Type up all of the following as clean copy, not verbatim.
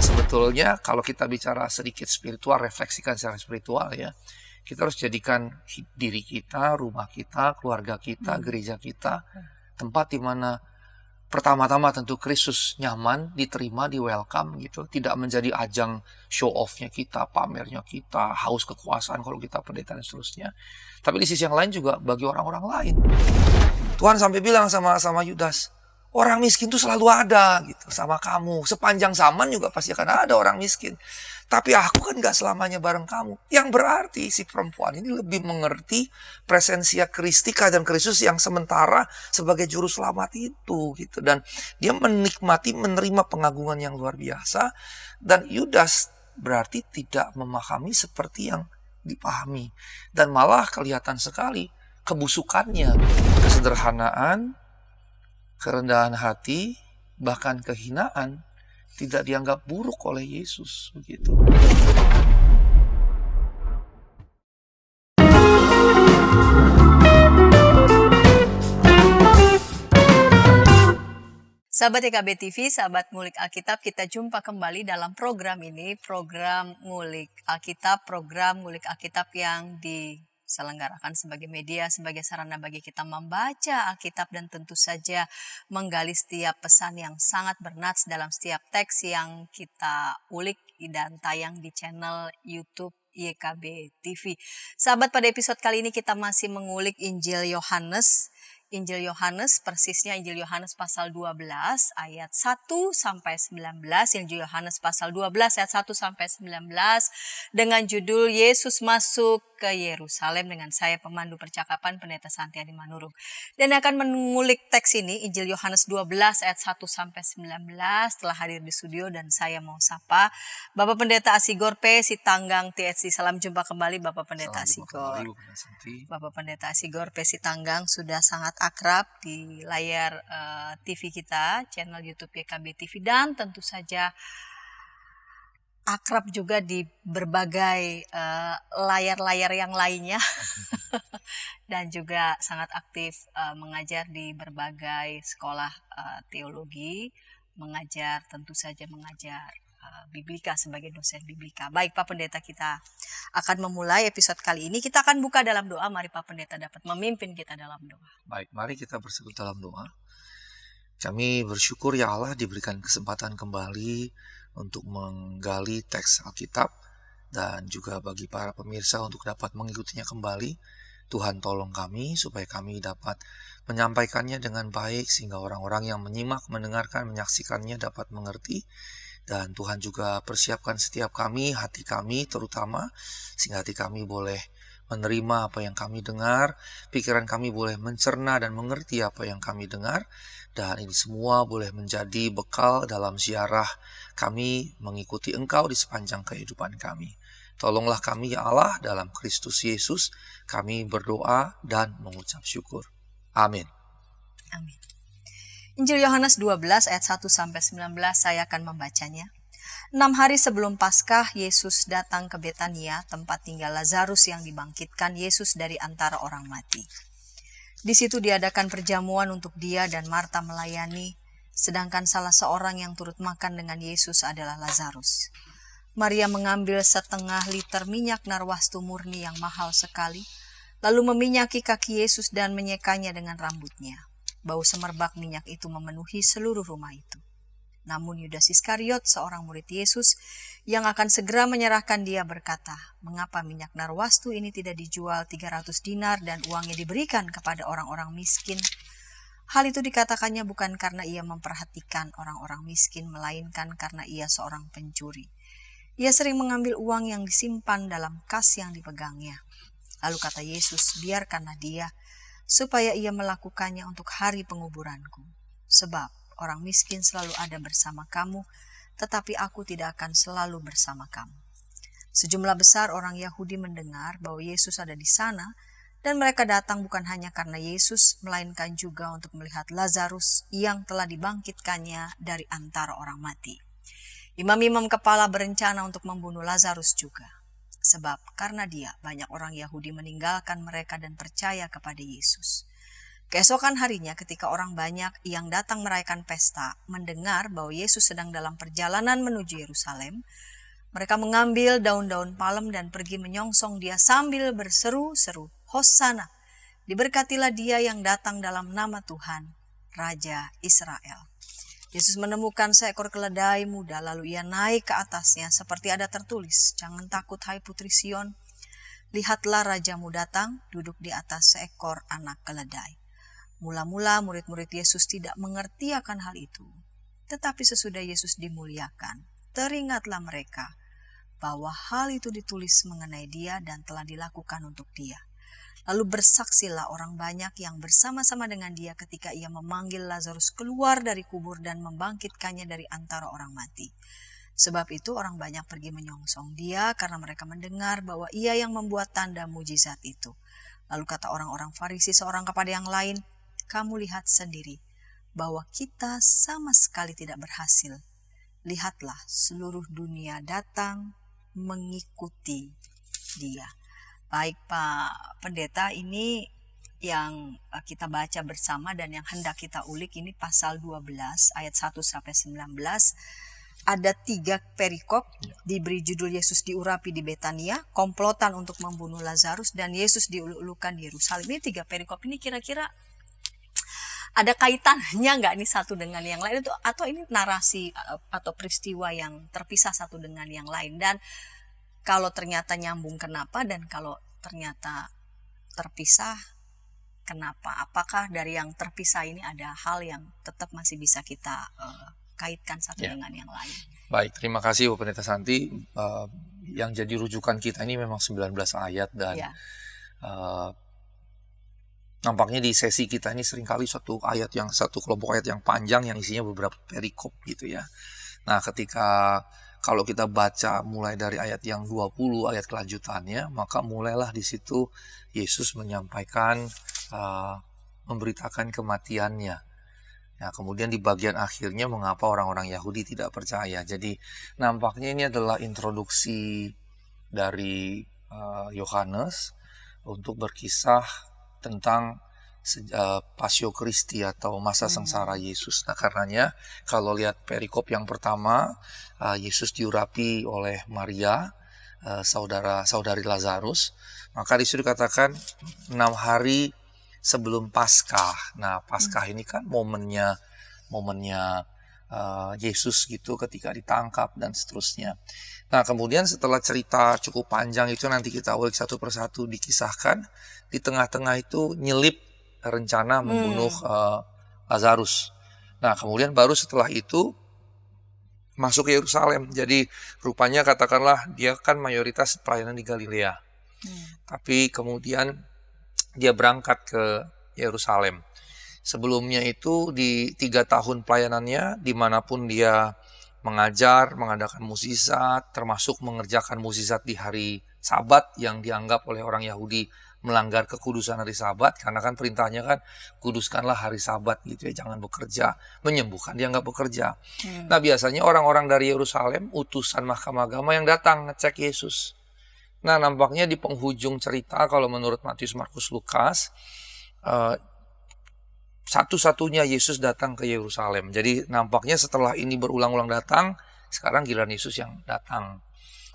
Dan sebetulnya kalau kita bicara sedikit spiritual, refleksikan secara spiritual ya, kita harus jadikan diri kita, rumah kita, keluarga kita, gereja kita, tempat di mana pertama-tama tentu Kristus nyaman, diterima, di welcome gitu. Tidak menjadi ajang show off-nya kita, pamernya kita, haus kekuasaan kalau kita pendeta dan seterusnya. Tapi di sisi yang lain juga bagi orang-orang lain. Tuhan sampai bilang sama Yudas, orang miskin itu selalu ada gitu sama kamu. Sepanjang zaman juga pasti akan ada orang miskin. Tapi aku kan gak selamanya bareng kamu. Yang berarti si perempuan ini lebih mengerti presensia Kristika dan Kristus yang sementara sebagai juru selamat itu gitu. Dan dia menikmati, menerima pengagungan yang luar biasa. Dan Yudas berarti tidak memahami seperti yang dipahami. Dan malah kelihatan sekali kebusukannya, kesederhanaan, kerendahan hati, bahkan kehinaan tidak dianggap buruk oleh Yesus begitu. Sahabat YKB TV, sahabat Ngulik Alkitab, kita jumpa kembali dalam program ini, program Ngulik Alkitab yang diselenggarakan sebagai media, sebagai sarana bagi kita membaca Alkitab dan tentu saja menggali setiap pesan yang sangat bernats dalam setiap teks yang kita ulik dan tayang di channel YouTube YKB TV. Sahabat, pada episode kali ini kita masih mengulik Injil Yohanes, persisnya Injil Yohanes pasal 12 ayat 1 sampai 19, Injil Yohanes pasal 12 ayat 1 sampai 19 dengan judul Yesus masuk ke Yerusalem, dengan saya pemandu percakapan Pendeta Santiadi Manurung. Dan akan mengulik teks ini Injil Yohanes 12 ayat 1 sampai 19 telah hadir di studio dan saya mau sapa Bapak Pendeta Asigor P. Sitanggang THC. Salam jumpa kembali Bapak Pendeta Asigor. Bapak Pendeta Asigor P. Sitanggang sudah sangat akrab di layar TV kita, channel YouTube YKB TV, dan tentu saja akrab juga di berbagai layar-layar yang lainnya dan juga sangat aktif mengajar di berbagai sekolah teologi, tentu saja mengajar Biblika sebagai dosen Biblika. Baik Pak Pendeta, kita akan memulai episode kali ini. Kita akan buka dalam doa. Mari Pak Pendeta dapat memimpin kita dalam doa. Baik, mari kita bersekutu dalam doa. Kami bersyukur ya Allah diberikan kesempatan kembali untuk menggali teks Alkitab dan juga bagi para pemirsa untuk dapat mengikutinya kembali. Tuhan tolong kami supaya kami dapat menyampaikannya dengan baik sehingga orang-orang yang menyimak, mendengarkan, menyaksikannya dapat mengerti. Dan Tuhan juga persiapkan setiap kami, hati kami terutama, sehingga hati kami boleh menerima apa yang kami dengar, pikiran kami boleh mencerna dan mengerti apa yang kami dengar, dan ini semua boleh menjadi bekal dalam ziarah kami mengikuti Engkau di sepanjang kehidupan kami. Tolonglah kami ya Allah, dalam Kristus Yesus kami berdoa dan mengucap syukur. Amin. Amin. Injil Yohanes 12 ayat 1 sampai 19 saya akan membacanya. 6 hari sebelum Paskah, Yesus datang ke Betania, tempat tinggal Lazarus yang dibangkitkan Yesus dari antara orang mati. Di situ diadakan perjamuan untuk dia dan Marta melayani, sedangkan salah seorang yang turut makan dengan Yesus adalah Lazarus. Maria mengambil 1/2 liter minyak narwastu murni yang mahal sekali, lalu meminyaki kaki Yesus dan menyekanya dengan rambutnya. Bau semerbak minyak itu memenuhi seluruh rumah itu. Namun Yudas Iskariot, seorang murid Yesus yang akan segera menyerahkan dia, berkata, "Mengapa minyak narwastu ini tidak dijual 300 dinar dan uangnya diberikan kepada orang-orang miskin?" Hal itu dikatakannya bukan karena ia memperhatikan orang-orang miskin, melainkan karena ia seorang pencuri. Ia sering mengambil uang yang disimpan dalam kas yang dipegangnya. Lalu kata Yesus, "Biarkanlah dia, supaya ia melakukannya untuk hari penguburanku. Sebab orang miskin selalu ada bersama kamu, tetapi aku tidak akan selalu bersama kamu." Sejumlah besar orang Yahudi mendengar bahwa Yesus ada di sana, dan mereka datang bukan hanya karena Yesus, melainkan juga untuk melihat Lazarus yang telah dibangkitkannya dari antara orang mati. Imam-imam kepala berencana untuk membunuh Lazarus juga. Sebab karena dia, banyak orang Yahudi meninggalkan mereka dan percaya kepada Yesus. Keesokan harinya ketika orang banyak yang datang merayakan pesta mendengar bahwa Yesus sedang dalam perjalanan menuju Yerusalem, mereka mengambil daun-daun palem dan pergi menyongsong dia sambil berseru-seru, "Hosana, diberkatilah dia yang datang dalam nama Tuhan, Raja Israel." Yesus menemukan seekor keledai muda, lalu ia naik ke atasnya seperti ada tertulis, "Jangan takut hai putri Sion, lihatlah rajamu datang duduk di atas seekor anak keledai." Mula-mula murid-murid Yesus tidak mengerti akan hal itu. Tetapi sesudah Yesus dimuliakan, teringatlah mereka bahwa hal itu ditulis mengenai dia dan telah dilakukan untuk dia. Lalu bersaksilah orang banyak yang bersama-sama dengan dia ketika ia memanggil Lazarus keluar dari kubur dan membangkitkannya dari antara orang mati. Sebab itu orang banyak pergi menyongsong dia karena mereka mendengar bahwa ia yang membuat tanda mujizat itu. Lalu kata orang-orang Farisi seorang kepada yang lain, "Kamu lihat sendiri bahwa kita sama sekali tidak berhasil. Lihatlah, seluruh dunia datang mengikuti dia." Baik Pak Pendeta, ini yang kita baca bersama dan yang hendak kita ulik ini pasal 12 ayat 1 sampai 19. Ada 3 perikop, diberi judul Yesus diurapi di Betania, komplotan untuk membunuh Lazarus, dan Yesus diulu-ulukan di Yerusalem. Ini 3 perikop ini kira-kira ada kaitannya nggak nih satu dengan yang lain itu, atau ini narasi atau peristiwa yang terpisah satu dengan yang lain? Dan kalau ternyata nyambung kenapa, dan kalau ternyata terpisah kenapa? Apakah dari yang terpisah ini ada hal yang tetap masih bisa kita kaitkan satu dengan yang lain? Baik, terima kasih Bu Pendeta Santi. Yang jadi rujukan kita ini memang 19 ayat dan nampaknya di sesi kita ini seringkali satu kelompok ayat yang panjang yang isinya beberapa perikop gitu ya. Nah, kalau kita baca mulai dari ayat yang 20, ayat kelanjutannya, maka mulailah di situ Yesus menyampaikan, memberitakan kematiannya. Nah, kemudian di bagian akhirnya mengapa orang-orang Yahudi tidak percaya. Jadi nampaknya ini adalah introduksi dari Yohanes untuk berkisah tentang Pasio Christi atau masa sengsara Yesus. Nah, karenanya kalau lihat perikop yang pertama, Yesus diurapi oleh Maria, saudari Lazarus, maka disitu dikatakan 6 hari sebelum Paskah. Nah, Paskah ini kan momennya Yesus gitu ketika ditangkap dan seterusnya. Nah, kemudian setelah cerita cukup panjang itu, nanti kita ulik satu persatu, dikisahkan di tengah-tengah itu nyelip rencana membunuh Lazarus. Nah, kemudian baru setelah itu masuk ke Yerusalem. Jadi rupanya katakanlah dia kan mayoritas pelayanan di Galilea. Tapi kemudian dia berangkat ke Yerusalem. Sebelumnya itu di 3 tahun pelayanannya, dimanapun dia mengajar, mengadakan mukjizat, termasuk mengerjakan mukjizat di hari Sabat yang dianggap oleh orang Yahudi melanggar kekudusan hari Sabat, karena kan perintahnya kan kuduskanlah hari Sabat gitu ya, jangan bekerja, menyembuhkan dia nggak bekerja. Nah, biasanya orang-orang dari Yerusalem, utusan mahkamah agama yang datang ngecek Yesus. Nah, nampaknya di penghujung cerita kalau menurut Matius, Markus, Lukas, satu-satunya Yesus datang ke Yerusalem. Jadi nampaknya setelah ini berulang-ulang datang, sekarang giliran Yesus yang datang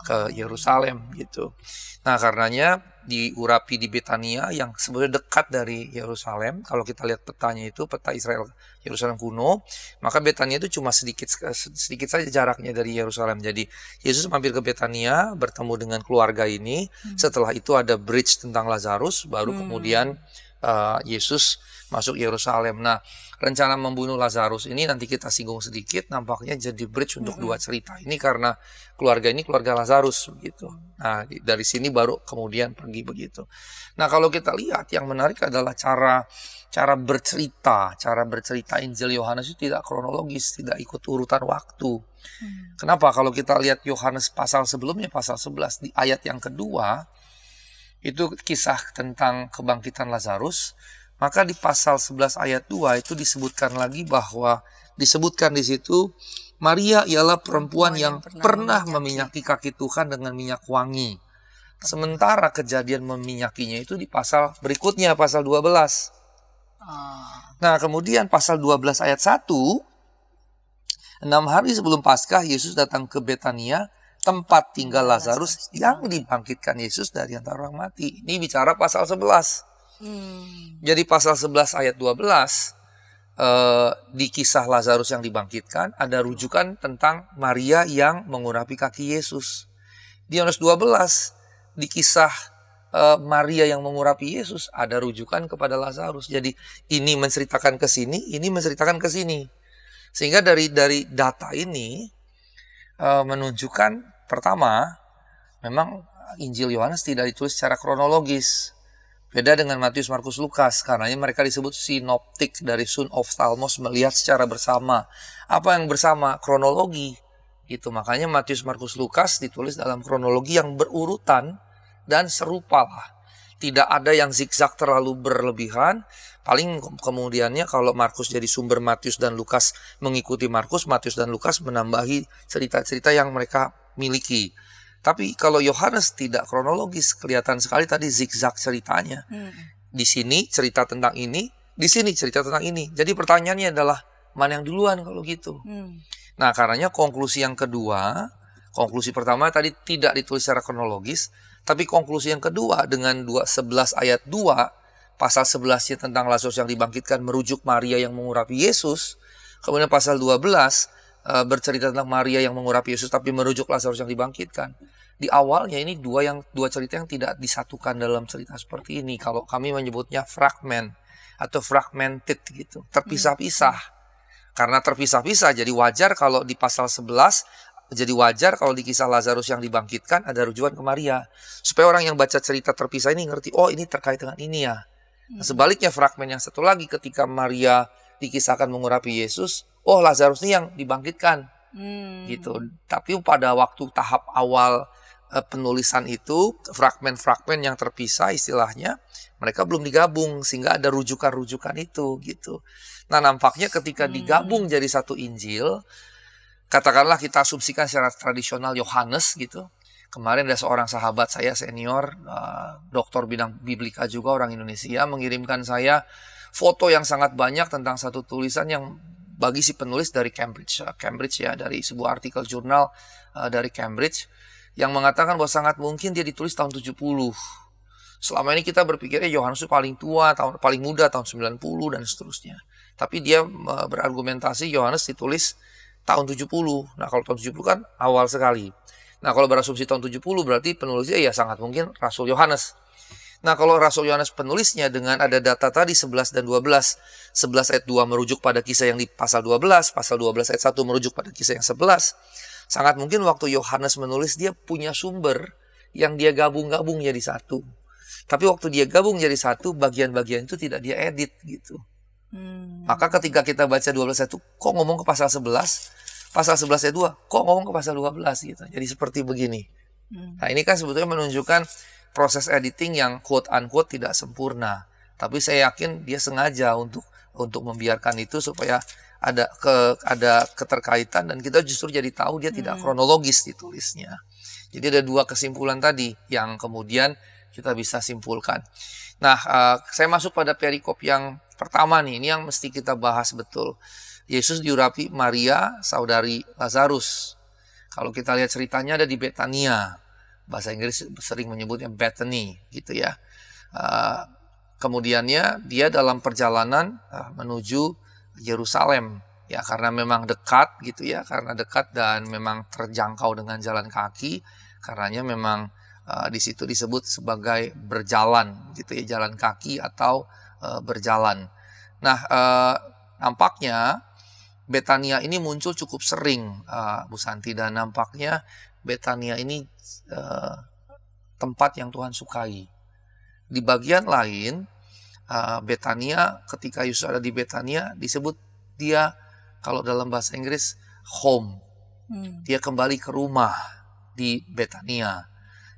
ke Yerusalem gitu. Nah, karenanya diurapi di Betania yang sebenarnya dekat dari Yerusalem. Kalau kita lihat petanya itu, peta Israel Yerusalem kuno, maka Betania itu cuma sedikit saja jaraknya dari Yerusalem. Jadi Yesus mampir ke Betania, bertemu dengan keluarga ini. Setelah itu ada bridge tentang Lazarus, baru kemudian Yesus masuk Yerusalem. Nah, rencana membunuh Lazarus ini nanti kita singgung sedikit, nampaknya jadi bridge untuk 2 cerita ini karena keluarga ini keluarga Lazarus begitu. Nah, dari sini baru kemudian pergi begitu. Nah, kalau kita lihat yang menarik adalah cara bercerita Injil Yohanes itu tidak kronologis, tidak ikut urutan waktu. Kenapa? Kalau kita lihat Yohanes pasal sebelumnya, pasal 11 di ayat yang kedua, itu kisah tentang kebangkitan Lazarus. Maka di pasal 11 ayat 2 itu disebutkan lagi bahwa disebutkan di situ Maria ialah perempuan yang pernah meminyaki kaki Tuhan dengan minyak wangi. Sementara kejadian meminyakinya itu di pasal berikutnya, pasal 12. Nah, kemudian pasal 12 ayat 1, 6 hari sebelum Paskah Yesus datang ke Betania, tempat tinggal Lazarus yang dibangkitkan Yesus dari antara orang mati. Ini bicara pasal 11. Jadi pasal 11 ayat 12 di kisah Lazarus yang dibangkitkan ada rujukan tentang Maria yang mengurapi kaki Yesus. Di Yohanes 12 di kisah Maria yang mengurapi Yesus ada rujukan kepada Lazarus. Jadi ini menceritakan ke sini, ini menceritakan ke sini. Sehingga dari data ini menunjukkan pertama, memang Injil Yohanes tidak ditulis secara kronologis. Beda dengan Matius, Markus, Lukas. Karena mereka disebut sinoptik dari sun ophthalmos, melihat secara bersama. Apa yang bersama? Kronologi. Itu makanya Matius, Markus, Lukas ditulis dalam kronologi yang berurutan dan serupa lah. Tidak ada yang zigzag terlalu berlebihan. Paling kemudiannya kalau Markus jadi sumber Matius dan Lukas mengikuti Markus, Matius dan Lukas menambahi cerita-cerita yang mereka miliki. Tapi kalau Yohanes tidak kronologis, kelihatan sekali tadi zigzag ceritanya. Di sini cerita tentang ini, di sini cerita tentang ini. Jadi pertanyaannya adalah mana yang duluan kalau gitu? Nah, karenanya konklusi yang kedua, konklusi pertama tadi tidak ditulis secara kronologis, tapi konklusi yang kedua dengan 11 ayat 2, pasal 11-nya tentang Lazarus yang dibangkitkan merujuk Maria yang mengurapi Yesus. Kemudian pasal 12 bercerita tentang Maria yang mengurapi Yesus tapi merujuk Lazarus yang dibangkitkan. Di awalnya ini dua cerita yang tidak disatukan dalam cerita seperti ini. Kalau kami menyebutnya fragment atau fragmented gitu, terpisah-pisah. Karena terpisah-pisah jadi wajar kalau di pasal 11, jadi wajar kalau di kisah Lazarus yang dibangkitkan ada rujukan ke Maria. Supaya orang yang baca cerita terpisah ini ngerti, oh ini terkait dengan ini ya. Nah, sebaliknya fragmen yang satu lagi ketika Maria dikisahkan mengurapi Yesus, oh Lazarus ini yang dibangkitkan. Gitu. Tapi pada waktu tahap awal penulisan itu, fragmen-fragmen yang terpisah istilahnya, mereka belum digabung sehingga ada rujukan-rujukan itu gitu. Nah, nampaknya ketika digabung jadi satu Injil, katakanlah kita asumsikan secara tradisional Yohanes gitu. Kemarin ada seorang sahabat saya senior, doktor bidang biblika juga orang Indonesia, mengirimkan saya foto yang sangat banyak tentang satu tulisan yang bagi si penulis dari Cambridge ya, dari sebuah artikel jurnal dari Cambridge yang mengatakan bahwa sangat mungkin dia ditulis tahun 70. Selama ini kita berpikirnya Yohanes itu paling tua, paling muda tahun 90 dan seterusnya. Tapi dia berargumentasi Yohanes ditulis tahun 70. Nah, kalau tahun 70 kan awal sekali. Nah, kalau berasumsi tahun 70 berarti penulisnya ya sangat mungkin Rasul Yohanes. Nah, kalau Rasul Yohanes penulisnya dengan ada data tadi 11 dan 12. 11 ayat 2 merujuk pada kisah yang di pasal 12. Pasal 12 ayat 1 merujuk pada kisah yang 11. Sangat mungkin waktu Yohanes menulis dia punya sumber yang dia gabung-gabung jadi satu. Tapi waktu dia gabung jadi satu, bagian-bagian itu tidak dia edit gitu. Maka ketika kita baca 12 ayat 1, kok ngomong ke pasal 11? Pasal 11 ayat 2, kok ngomong ke pasal 12 gitu. Jadi seperti begini. Nah, ini kan sebetulnya menunjukkan proses editing yang quote-unquote tidak sempurna. Tapi saya yakin dia sengaja untuk membiarkan itu supaya ada keterkaitan dan kita justru jadi tahu dia tidak kronologis ditulisnya. Jadi ada dua kesimpulan tadi yang kemudian kita bisa simpulkan. Nah, saya masuk pada perikop yang pertama nih, ini yang mesti kita bahas betul. Yesus diurapi Maria, saudari Lazarus. Kalau kita lihat ceritanya ada di Betania. Bahasa Inggris sering menyebutnya Bethany, gitu ya. Kemudiannya dia dalam perjalanan menuju Yerusalem, ya karena memang dekat, gitu ya, karena dekat dan memang terjangkau dengan jalan kaki. Karenanya memang di situ disebut sebagai berjalan, gitu ya, jalan kaki atau berjalan. Nah, nampaknya Betania ini muncul cukup sering, Bu Santi, dan nampaknya Betania ini tempat yang Tuhan sukai. Di bagian lain, Betania, ketika Yesus ada di Betania, disebut dia, kalau dalam bahasa Inggris, home. Dia kembali ke rumah di Betania,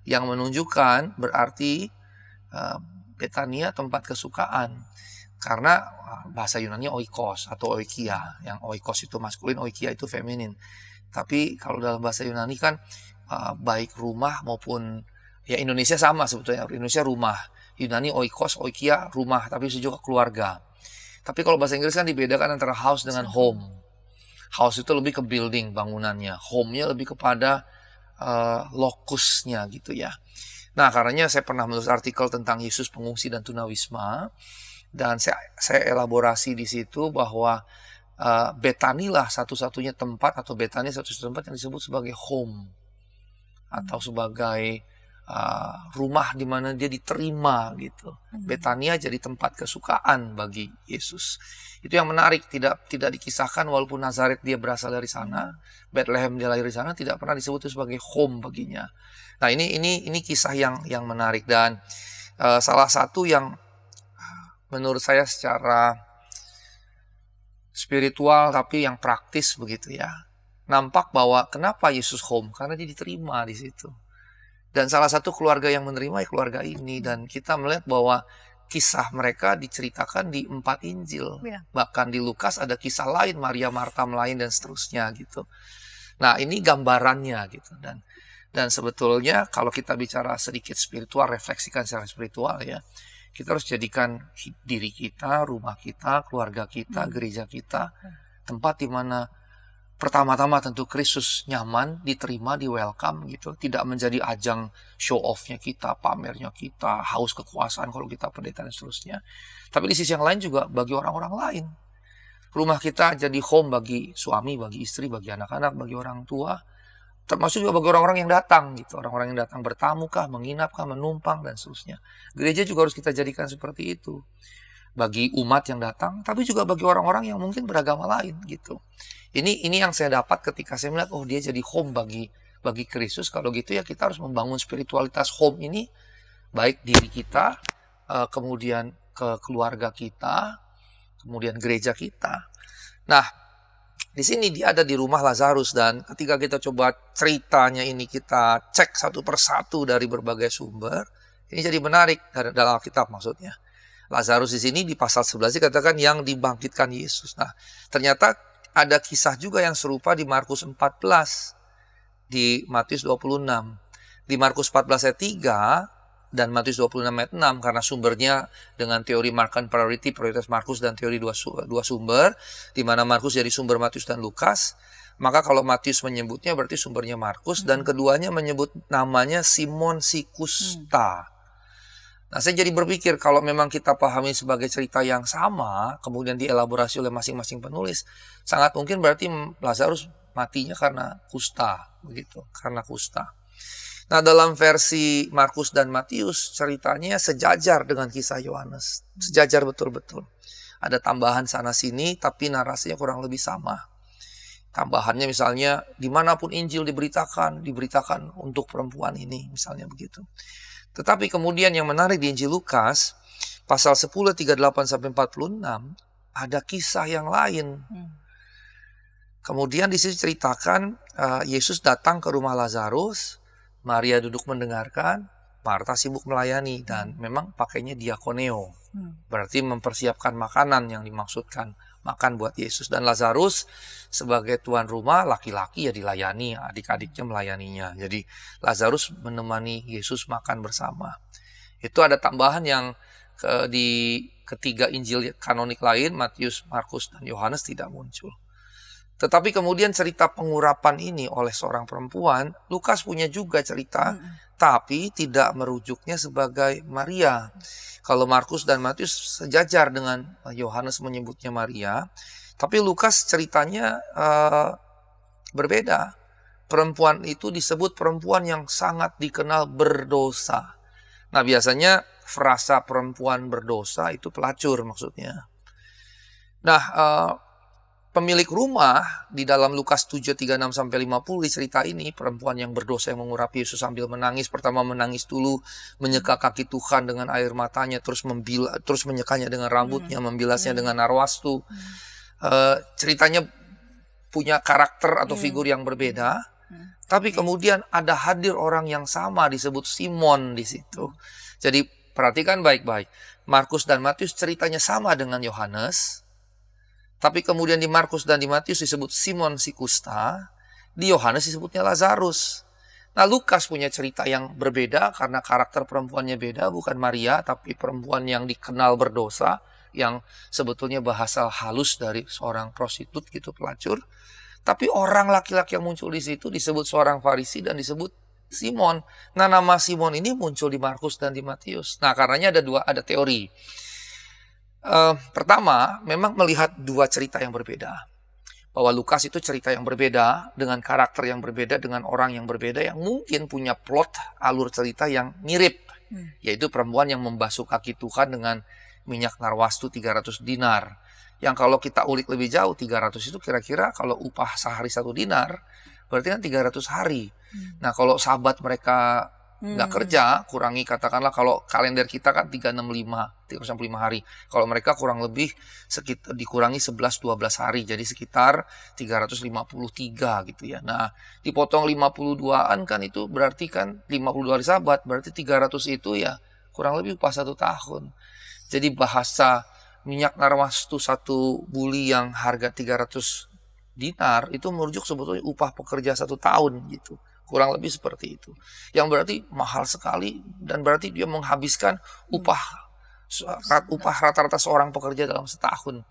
yang menunjukkan berarti Betania tempat kesukaan. Karena bahasa Yunani oikos atau oikia, yang oikos itu maskulin, oikia itu feminin. Tapi kalau dalam bahasa Yunani kan baik rumah maupun, ya Indonesia sama sebetulnya, Indonesia rumah, Yunani oikos, oikia rumah, tapi itu juga keluarga. Tapi kalau bahasa Inggris kan dibedakan antara house dengan home. House itu lebih ke building, bangunannya. Home-nya lebih kepada lokusnya gitu ya. Nah, karenanya saya pernah menulis artikel tentang Yesus pengungsi dan tunawisma. Dan saya elaborasi di situ bahwa Betani lah satu-satunya tempat, atau Betani satu-satunya tempat yang disebut sebagai home. Atau sebagai rumah di mana dia diterima gitu. Betania jadi tempat kesukaan bagi Yesus. Itu yang menarik, tidak dikisahkan walaupun Nazaret dia berasal dari sana, Bethlehem dia lahir di sana, tidak pernah disebut itu sebagai home baginya. Nah, ini kisah yang menarik, dan salah satu yang menurut saya secara spiritual tapi yang praktis begitu ya. Nampak bahwa kenapa Yesus home? Karena dia diterima di situ. Dan salah satu keluarga yang menerima ya keluarga ini. Dan kita melihat bahwa kisah mereka diceritakan di 4 Injil. Ya. Bahkan di Lukas ada kisah lain, Maria, Marta, lain dan seterusnya gitu. Nah, ini gambarannya gitu. Dan sebetulnya kalau kita bicara sedikit spiritual, refleksikan secara spiritual ya, kita harus jadikan diri kita, rumah kita, keluarga kita, gereja kita, tempat di mana pertama-tama tentu Kristus nyaman, diterima, di welcome gitu. Tidak menjadi ajang show off-nya kita, pamernya kita, haus kekuasaan kalau kita pendeta dan seterusnya. Tapi di sisi yang lain juga bagi orang-orang lain. Rumah kita jadi home bagi suami, bagi istri, bagi anak-anak, bagi orang tua. Termasuk juga bagi orang-orang yang datang gitu. Orang-orang yang datang bertamu kah, menginap kah, menumpang dan seterusnya. Gereja juga harus kita jadikan seperti itu. Bagi umat yang datang, tapi juga bagi orang-orang yang mungkin beragama lain gitu. Ini yang saya dapat ketika saya melihat, oh dia jadi home bagi Kristus. Kalau gitu ya kita harus membangun spiritualitas home ini, baik diri kita, kemudian ke keluarga kita, kemudian gereja kita. Nah, di sini dia ada di rumah Lazarus, dan ketika kita coba ceritanya ini kita cek satu persatu dari berbagai sumber, ini jadi menarik dalam Alkitab maksudnya. Lazarus di sini di pasal 11 dikatakan yang dibangkitkan Yesus. Nah, ternyata ada kisah juga yang serupa di Markus 14, di Matius 26. Di Markus 14 ayat 3 dan Matius 26 ayat 6, karena sumbernya dengan teori Markan priority, prioritas Markus dan teori dua sumber, di mana Markus jadi sumber Matius dan Lukas. Maka kalau Matius menyebutnya berarti sumbernya Markus, dan keduanya menyebut namanya Simon si Kusta. Nah, saya jadi berpikir kalau memang kita pahami sebagai cerita yang sama, kemudian dielaborasi oleh masing-masing penulis, sangat mungkin berarti Lazarus matinya karena kusta, begitu, karena kusta. Nah, dalam versi Markus dan Matius ceritanya sejajar dengan kisah Yohanes, sejajar betul-betul. Ada tambahan sana-sini, tapi narasinya kurang lebih sama. Tambahannya misalnya dimanapun Injil diberitakan untuk perempuan ini, misalnya begitu. Tetapi kemudian yang menarik di Injil Lukas, pasal 10, 38-46, ada kisah yang lain. Kemudian di situ ceritakan Yesus datang ke rumah Lazarus, Maria duduk mendengarkan, Marta sibuk melayani, dan memang pakainya diakoneo. Berarti mempersiapkan makanan yang dimaksudkan, makan buat Yesus. Dan Lazarus sebagai tuan rumah, laki-laki ya dilayani, adik-adiknya melayaninya. Jadi Lazarus menemani Yesus makan bersama. Itu ada tambahan yang di ketiga Injil kanonik lain, Matius, Markus, dan Yohanes tidak muncul. Tetapi kemudian cerita pengurapan ini oleh seorang perempuan, Lukas punya juga cerita, tapi tidak merujuknya sebagai Maria. Kalau Markus dan Matius sejajar dengan Yohanes menyebutnya Maria, tapi Lukas ceritanya berbeda. Perempuan itu disebut perempuan yang sangat dikenal berdosa. Nah, biasanya frasa perempuan berdosa itu pelacur maksudnya. Nah, pemilik rumah di dalam Lukas 7:36-50 di cerita ini, perempuan yang berdosa yang mengurapi Yesus sambil menangis. Pertama menangis dulu, menyeka kaki Tuhan dengan air matanya, terus menyekanya dengan rambutnya, membilasnya dengan narwastu. Ceritanya punya karakter atau figur yang berbeda. Tapi kemudian ada hadir orang yang sama disebut Simon di situ. Jadi perhatikan baik-baik. Markus dan Matius ceritanya sama dengan Yohanes. Tapi kemudian di Markus dan di Matius disebut Simon si Kusta, di Yohanes disebutnya Lazarus. Nah, Lukas punya cerita yang berbeda karena karakter perempuannya beda, bukan Maria, tapi perempuan yang dikenal berdosa. yang sebetulnya bahasa halus dari seorang prostitut gitu, pelacur. Tapi orang laki-laki yang muncul di situ disebut seorang Farisi dan disebut Simon. Nah, nama Simon ini muncul di Markus dan di Matius. Nah, karenanya ada teori. Pertama, memang melihat dua cerita yang berbeda. Bahwa Lukas itu cerita yang berbeda, dengan karakter yang berbeda, dengan orang yang berbeda, yang mungkin punya plot, alur cerita yang mirip. Yaitu perempuan yang membasuh kaki Tuhan dengan minyak narwastu 300 dinar. Yang kalau kita ulik lebih jauh, 300 itu kira-kira kalau upah sehari 1 dinar, berarti kan 300 hari. Nah, kalau sahabat mereka nggak kerja, kurangi katakanlah kalau kalender kita kan 365 hari. Kalau mereka kurang lebih sekitar dikurangi 11-12 hari, jadi sekitar 353 gitu ya. Nah, dipotong 52-an kan itu berarti kan 52 hari sabat, berarti 300 itu ya kurang lebih upah 1 tahun. Jadi bahasa minyak narwastu 1 buli yang harga 300 dinar itu merujuk sebetulnya upah pekerja 1 tahun gitu. Kurang lebih seperti itu. Yang berarti mahal sekali dan berarti dia menghabiskan upah rata-rata seorang pekerja dalam setahun.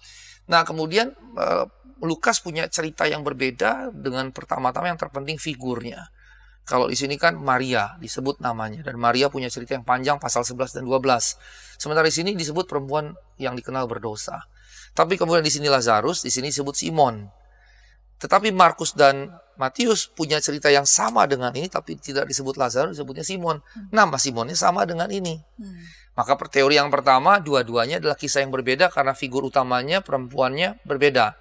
Nah, kemudian Lukas punya cerita yang berbeda dengan pertama-tama yang terpenting figurnya. Kalau di sini kan Maria disebut namanya dan Maria punya cerita yang panjang pasal 11 dan 12. Sementara di sini disebut perempuan yang dikenal berdosa. Tapi kemudian di sini Lazarus, di sini disebut Simon. Tetapi Markus dan Matius punya cerita yang sama dengan ini, tapi tidak disebut Lazarus, disebutnya Simon. Nama Simonnya sama dengan ini. Maka teori yang pertama, dua-duanya adalah kisah yang berbeda karena figur utamanya, perempuannya berbeda.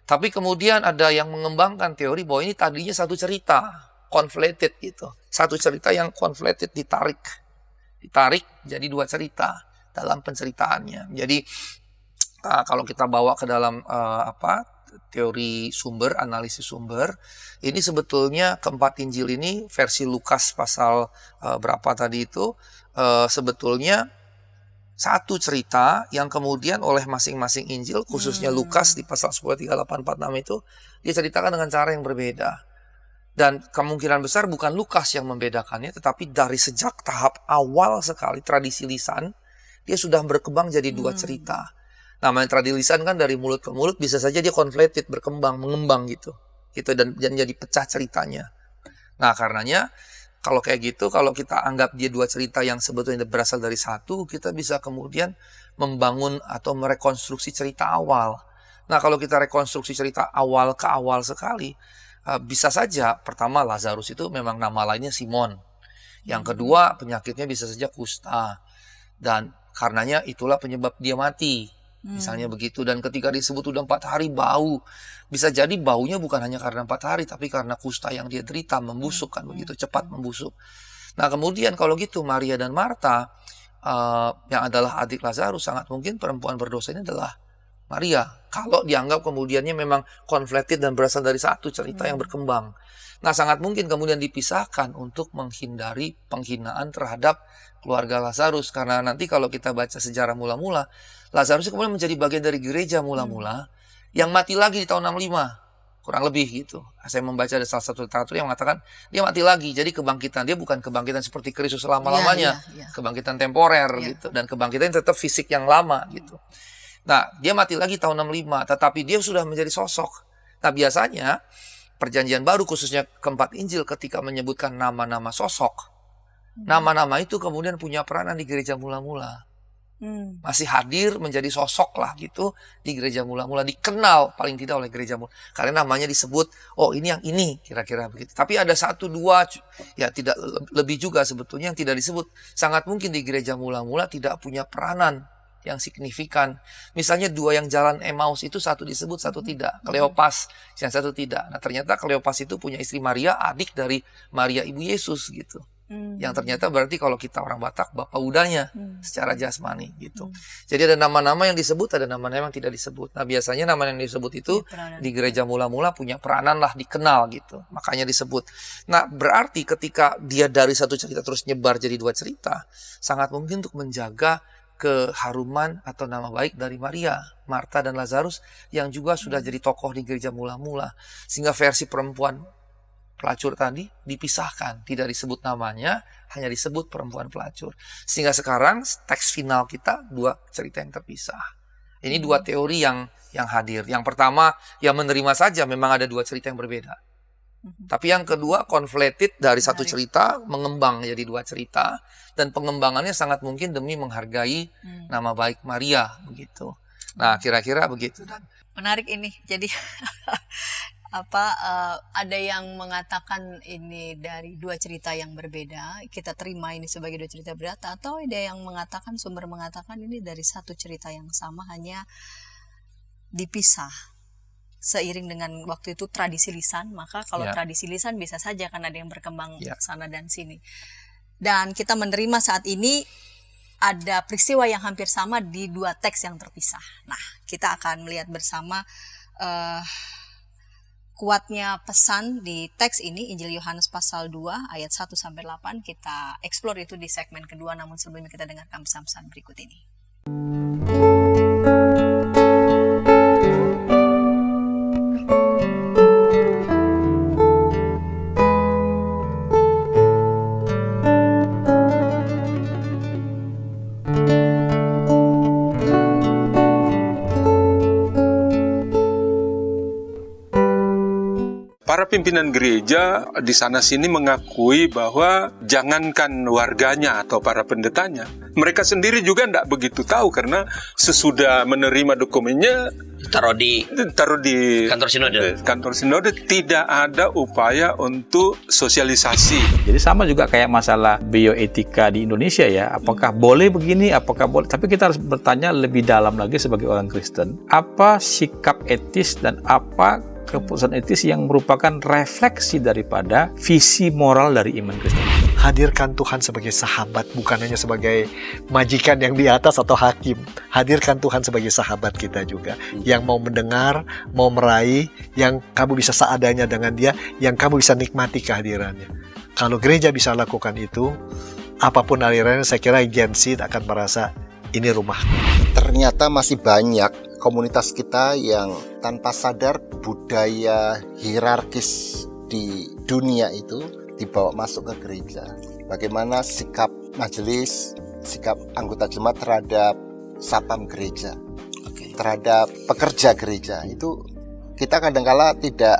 Tapi kemudian ada yang mengembangkan teori bahwa ini tadinya satu cerita, conflated gitu. Satu cerita yang conflated, ditarik jadi 2 cerita dalam penceritaannya. Jadi kalau kita bawa ke dalam teori sumber, analisis sumber, ini sebetulnya keempat Injil ini versi Lukas pasal berapa tadi itu sebetulnya satu cerita yang kemudian oleh masing-masing Injil, khususnya Lukas di pasal 10, 38, 46 itu diceritakan dengan cara yang berbeda. Dan kemungkinan besar bukan Lukas yang membedakannya, tetapi dari sejak tahap awal sekali tradisi lisan dia sudah berkembang jadi 2 cerita. Namanya tradisi lisan kan dari mulut ke mulut, bisa saja dia conflated, berkembang, mengembang gitu dan jadi pecah ceritanya. Nah, karenanya kalau kayak gitu, kalau kita anggap dia 2 cerita yang sebetulnya berasal dari satu, kita bisa kemudian membangun atau merekonstruksi cerita awal. Nah, kalau kita rekonstruksi cerita awal ke awal sekali, bisa saja pertama Lazarus itu memang nama lainnya Simon. Yang kedua penyakitnya bisa saja kusta, dan karenanya itulah penyebab dia mati. Misalnya begitu. Dan ketika disebut udah 4 hari bau, bisa jadi baunya bukan hanya karena 4 hari, tapi karena kusta yang dia derita membusuk kan begitu, cepat membusuk. Nah, kemudian kalau gitu Maria dan Marta yang adalah adik Lazarus, sangat mungkin perempuan berdosa ini adalah Maria. Kalau dianggap kemudiannya memang conflated dan berasal dari satu cerita yang berkembang. Nah, sangat mungkin kemudian dipisahkan untuk menghindari penghinaan terhadap keluarga Lazarus. Karena nanti kalau kita baca sejarah mula-mula, Lazarus kemudian menjadi bagian dari gereja mula-mula yang mati lagi di tahun 65. Kurang lebih gitu. Saya membaca ada salah satu literatur yang mengatakan dia mati lagi. Jadi kebangkitan dia bukan kebangkitan seperti Kristus selama-lamanya. Kebangkitan temporer gitu. Dan kebangkitan tetap fisik yang lama gitu. Nah, dia mati lagi tahun 65. Tetapi dia sudah menjadi sosok. Nah, biasanya Perjanjian Baru khususnya keempat Injil ketika menyebutkan nama-nama sosok, nama-nama itu kemudian punya peranan di gereja mula-mula. Masih hadir menjadi sosok lah gitu di gereja mula-mula, dikenal paling tidak oleh gereja mula. Karena namanya disebut, oh ini yang ini, kira-kira begitu. Tapi ada 1, 2, ya tidak lebih juga sebetulnya yang tidak disebut. Sangat mungkin di gereja mula-mula tidak punya peranan yang signifikan. Misalnya 2 yang jalan Emmaus itu 1 disebut, 1 tidak. Kleopas yang 1 tidak. Nah, ternyata Kleopas itu punya istri Maria, adik dari Maria ibu Yesus gitu. Yang ternyata berarti kalau kita orang Batak, bapak udahnya secara jasmani gitu. Jadi ada nama-nama yang disebut, ada nama-nama yang tidak disebut. Nah, biasanya nama yang disebut itu di gereja mula-mula punya peranan lah, dikenal gitu. Makanya disebut. Nah, berarti ketika dia dari satu cerita terus nyebar jadi 2 cerita, sangat mungkin untuk menjaga keharuman atau nama baik dari Maria, Marta dan Lazarus yang juga sudah jadi tokoh di gereja mula-mula. Sehingga versi perempuan pelacur tadi dipisahkan, tidak disebut namanya, hanya disebut perempuan pelacur. Sehingga sekarang teks final kita 2 cerita yang terpisah. Ini dua teori yang hadir. Yang pertama, ya menerima saja memang ada dua cerita yang berbeda. Tapi yang kedua, conflated dari satu cerita, mengembang jadi dua cerita. Dan pengembangannya sangat mungkin demi menghargai nama baik Maria, begitu. Nah, kira-kira begitu. Menarik ini. Jadi ada yang mengatakan ini dari dua cerita yang berbeda. Kita terima ini sebagai dua cerita berbeda, atau ada yang mengatakan, sumber mengatakan ini dari satu cerita yang sama, hanya dipisah seiring dengan waktu itu tradisi lisan. Maka kalau tradisi lisan bisa saja kan ada yang berkembang sana dan sini. Dan kita menerima saat ini ada peristiwa yang hampir sama di dua teks yang terpisah. Nah, kita akan melihat bersama kuatnya pesan di teks ini, Injil Yohanes pasal 2 ayat 1-8. Kita explore itu di segmen kedua, namun sebelumnya kita dengarkan pesan-pesan berikut ini. Para pimpinan gereja di sana-sini mengakui bahwa jangankan warganya atau para pendetanya, mereka sendiri juga tidak begitu tahu karena sesudah menerima dokumennya taruh di kantor sinode tidak ada upaya untuk sosialisasi. Jadi sama juga kayak masalah bioetika di Indonesia ya, apakah boleh begini, apakah boleh, tapi kita harus bertanya lebih dalam lagi sebagai orang Kristen, apa sikap etis dan apa keputusan etis yang merupakan refleksi daripada visi moral dari iman Kristen. Hadirkan Tuhan sebagai sahabat, bukan hanya sebagai majikan yang di atas atau hakim. Hadirkan Tuhan sebagai sahabat kita juga, yang mau mendengar, mau meraih, yang kamu bisa seadanya dengan dia, yang kamu bisa nikmati kehadirannya. Kalau gereja bisa lakukan itu, apapun alirannya, saya kira Gen Z akan merasa ini rumah. Ternyata masih banyak komunitas kita yang tanpa sadar budaya hierarkis di dunia itu dibawa masuk ke gereja. Bagaimana sikap majelis, sikap anggota jemaat terhadap satpam gereja, terhadap pekerja gereja, itu kita kadang-kala tidak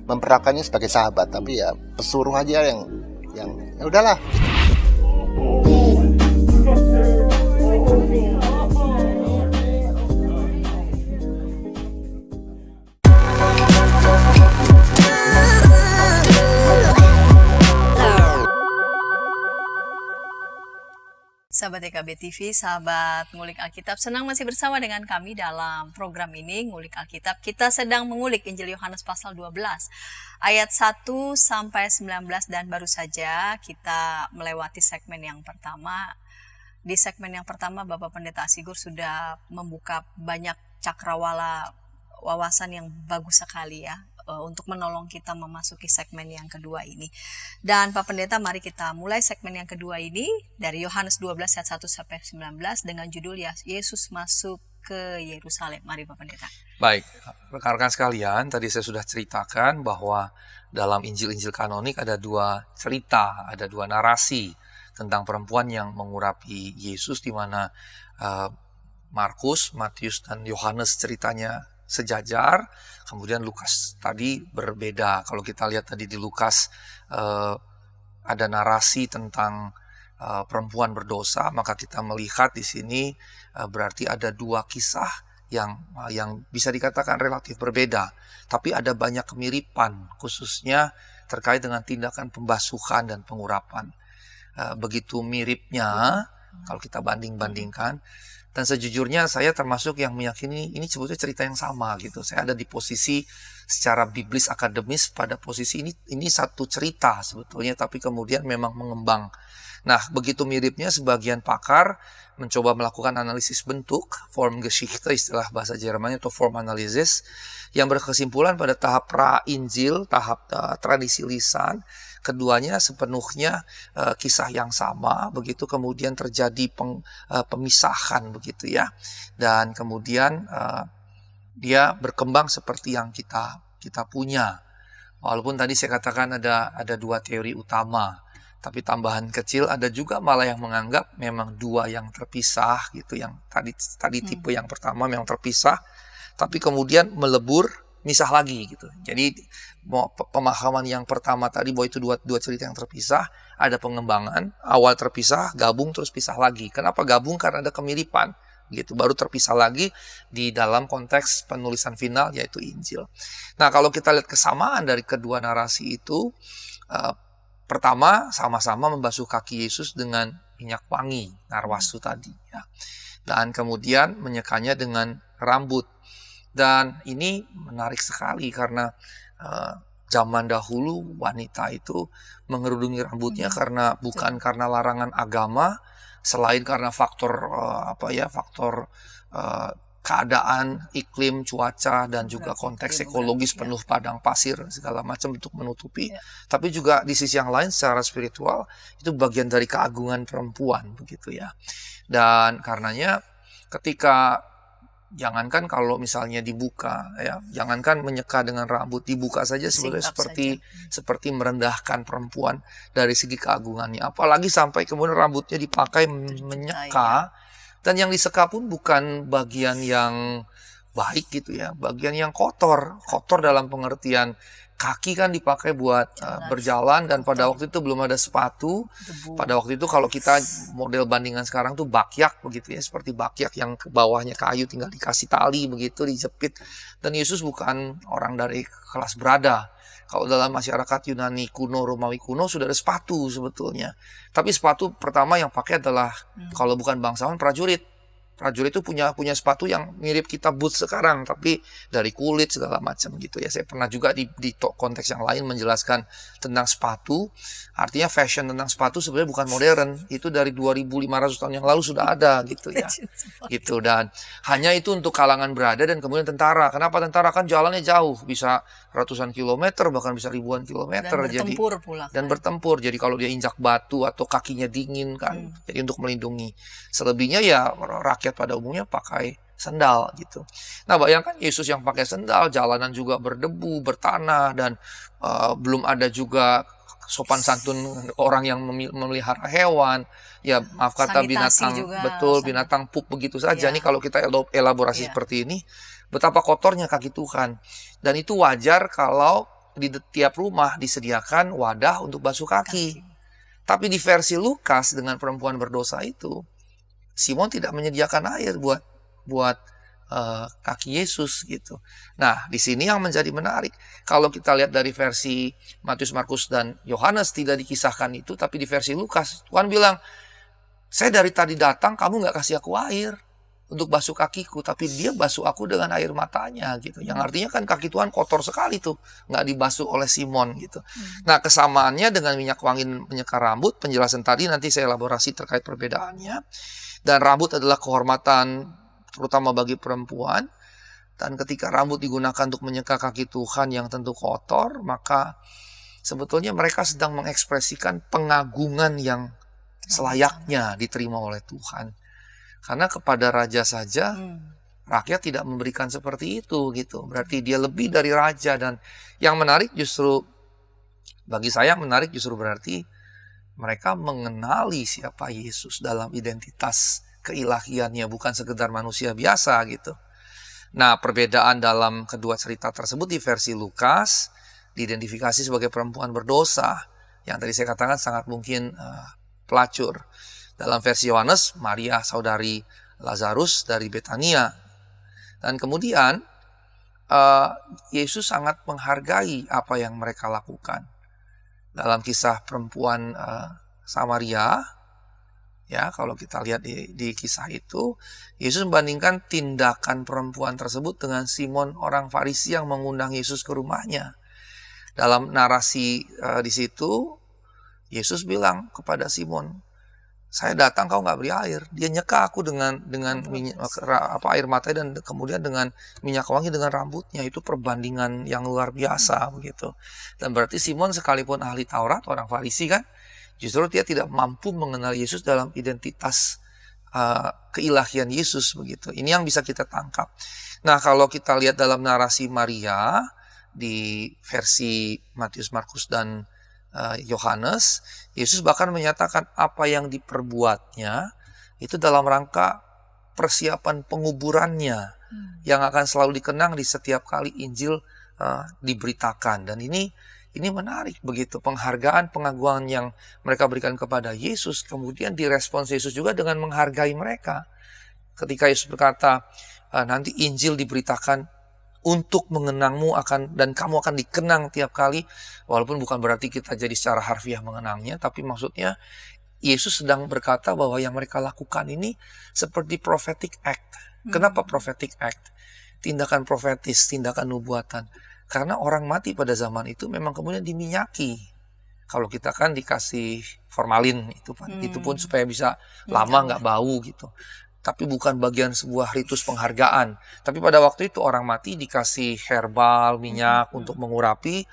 memperlakukannya sebagai sahabat, tapi ya pesuruh aja yang ya udahlah. Sahabat EKB TV, sahabat Ngulik Alkitab, senang masih bersama dengan kami dalam program ini, Ngulik Alkitab. Kita sedang mengulik Injil Yohanes pasal 12, ayat 1-19, dan baru saja kita melewati segmen yang pertama. Di segmen yang pertama, Bapak Pendeta Asigur sudah membuka banyak cakrawala wawasan yang bagus sekali ya, untuk menolong kita memasuki segmen yang kedua ini. Dan Pak Pendeta, mari kita mulai segmen yang kedua ini dari Yohanes 12 ayat 1-19 dengan judul Yesus masuk ke Yerusalem. Mari Pak Pendeta. Baik, rekan-rekan sekalian, tadi saya sudah ceritakan bahwa dalam Injil-Injil kanonik ada dua cerita, ada dua narasi tentang perempuan yang mengurapi Yesus, di mana Markus, Matius, dan Yohanes ceritanya sejajar. Kemudian Lukas tadi berbeda. Kalau kita lihat tadi di Lukas ada narasi tentang perempuan berdosa, maka kita melihat di sini berarti ada dua kisah yang bisa dikatakan relatif berbeda, tapi ada banyak kemiripan, khususnya terkait dengan tindakan pembasuhan dan pengurapan. Begitu miripnya kalau kita banding-bandingkan. Dan sejujurnya saya termasuk yang meyakini ini sebetulnya cerita yang sama gitu. Saya ada di posisi secara biblis akademis pada posisi ini satu cerita sebetulnya, tapi kemudian memang mengembang. Nah, begitu miripnya sebagian pakar mencoba melakukan analisis bentuk, Formgeschichte istilah bahasa Jermannya, atau form analysis, yang berkesimpulan pada tahap pra-Injil, tahap tradisi lisan, keduanya sepenuhnya kisah yang sama, begitu kemudian terjadi pemisahan begitu ya, dan kemudian dia berkembang seperti yang kita punya. Walaupun tadi saya katakan ada dua teori utama, Tapi tambahan kecil, ada juga malah yang menganggap memang dua yang terpisah gitu. Yang tadi tipe yang pertama memang terpisah, tapi kemudian melebur, misah lagi gitu. Jadi pemahaman yang pertama tadi bahwa itu dua cerita yang terpisah, ada pengembangan, awal terpisah, gabung terus pisah lagi. Kenapa gabung? Karena ada kemiripan gitu, baru terpisah lagi di dalam konteks penulisan final yaitu Injil. Nah, kalau kita lihat kesamaan dari kedua narasi itu, pertama, sama-sama membasuh kaki Yesus dengan minyak wangi, narwastu tadi. Ya. Dan kemudian menyekanya dengan rambut. Dan ini menarik sekali karena zaman dahulu wanita itu mengerudungi rambutnya karena bukan karena larangan agama, selain karena faktor keadaan, iklim, cuaca, dan juga konteks ekologis penuh padang pasir segala macam untuk menutupi. Tapi juga di sisi yang lain secara spiritual itu bagian dari keagungan perempuan begitu ya. Dan karenanya ketika jangankan kalau misalnya dibuka ya, jangankan menyeka dengan rambut, dibuka saja sebenarnya seperti merendahkan perempuan dari segi keagungannya. Apalagi sampai kemudian rambutnya dipakai menyeka. Dan yang diseka pun bukan bagian yang baik gitu ya, bagian yang kotor dalam pengertian kaki kan dipakai buat berjalan, dan pada waktu itu belum ada sepatu. Pada waktu itu kalau kita model bandingan sekarang tuh bakyak begitu ya, seperti bakyak yang ke bawahnya kayu tinggal dikasih tali begitu dijepit. Dan Yesus bukan orang dari kelas berada. Kalau dalam masyarakat Yunani kuno, Romawi kuno sudah ada sepatu sebetulnya. Tapi sepatu pertama yang pakai adalah kalau bukan bangsawan, prajurit. Prajurit itu punya sepatu yang mirip kita boots sekarang, tapi dari kulit segala macam gitu ya. Saya pernah juga di konteks yang lain menjelaskan tentang sepatu. Artinya fashion tentang sepatu sebenarnya bukan modern. Itu dari 2500 tahun yang lalu sudah ada gitu ya. Gitu, dan hanya itu untuk kalangan berada dan kemudian tentara. Kenapa tentara? Kan jalannya jauh, bisa ratusan kilometer, bahkan bisa ribuan kilometer. Dan bertempur pula. Dan bertempur. Jadi kalau dia injak batu atau kakinya dingin kan. Jadi untuk melindungi. Selebihnya ya rakyat pada umumnya pakai sendal gitu. Nah, bayangkan Yesus yang pakai sendal, jalanan juga berdebu, bertanah, dan belum ada juga sopan santun orang yang memelihara hewan. Ya, maaf kata binatang, betul, binatang pup begitu saja. Nih kalau kita elaborasi seperti ini, betapa kotornya kaki Tuhan. Dan itu wajar kalau di tiap rumah disediakan wadah untuk basuh kaki. Tapi di versi Lukas dengan perempuan berdosa itu, Simon tidak menyediakan air buat kaki Yesus gitu. Nah, di sini yang menjadi menarik, kalau kita lihat dari versi Matius, Markus, dan Yohanes tidak dikisahkan itu, tapi di versi Lukas Tuhan bilang, saya dari tadi datang kamu nggak kasih aku air untuk basuh kakiku, tapi dia basuh aku dengan air matanya gitu. Yang artinya kan kaki Tuhan kotor sekali tuh, nggak dibasuh oleh Simon gitu. Nah, kesamaannya dengan minyak wangi menyeka rambut, penjelasan tadi nanti saya elaborasi terkait perbedaannya. Dan rambut adalah kehormatan terutama bagi perempuan. Dan ketika rambut digunakan untuk menyeka kaki Tuhan yang tentu kotor, maka sebetulnya mereka sedang mengekspresikan pengagungan yang selayaknya diterima oleh Tuhan. Karena kepada raja saja rakyat tidak memberikan seperti itu gitu. Berarti dia lebih dari raja. Dan yang menarik justru, bagi saya yang menarik justru berarti mereka mengenali siapa Yesus dalam identitas keilahiannya, bukan sekedar manusia biasa gitu. Nah, perbedaan dalam kedua cerita tersebut di versi Lukas diidentifikasi sebagai perempuan berdosa yang tadi saya katakan sangat mungkin pelacur. Dalam versi Yohanes, Maria saudari Lazarus dari Betania. Dan kemudian Yesus sangat menghargai apa yang mereka lakukan. Dalam kisah perempuan Samaria, ya kalau kita lihat di kisah itu, Yesus membandingkan tindakan perempuan tersebut dengan Simon orang Farisi yang mengundang Yesus ke rumahnya. Dalam narasi di situ, Yesus bilang kepada Simon, saya datang kau nggak beri air. Dia nyeka aku dengan minyak, air mata dan kemudian dengan minyak wangi dengan rambutnya. Itu perbandingan yang luar biasa begitu. Dan berarti Simon sekalipun ahli Taurat, orang Farisi kan, justru dia tidak mampu mengenal Yesus dalam identitas keilahian Yesus begitu. Ini yang bisa kita tangkap. Nah, kalau kita lihat dalam narasi Maria di versi Matius, Markus, dan Yohanes, Yesus bahkan menyatakan apa yang diperbuatnya itu dalam rangka persiapan penguburannya yang akan selalu dikenang di setiap kali Injil diberitakan. Dan ini menarik begitu, penghargaan, pengagungan yang mereka berikan kepada Yesus, kemudian direspons Yesus juga dengan menghargai mereka. Ketika Yesus berkata, nanti Injil diberitakan untuk mengenangmu dan kamu akan dikenang tiap kali, walaupun bukan berarti kita jadi secara harfiah mengenangnya, tapi maksudnya Yesus sedang berkata bahwa yang mereka lakukan ini seperti prophetic act. Kenapa prophetic act? Tindakan profetis, tindakan nubuatan. Karena orang mati pada zaman itu memang kemudian diminyaki. Kalau kita kan dikasih formalin, itu pun supaya bisa lama nggak bau gitu. Tapi bukan bagian sebuah ritus penghargaan. Tapi pada waktu itu orang mati dikasih herbal, minyak untuk mengurapi,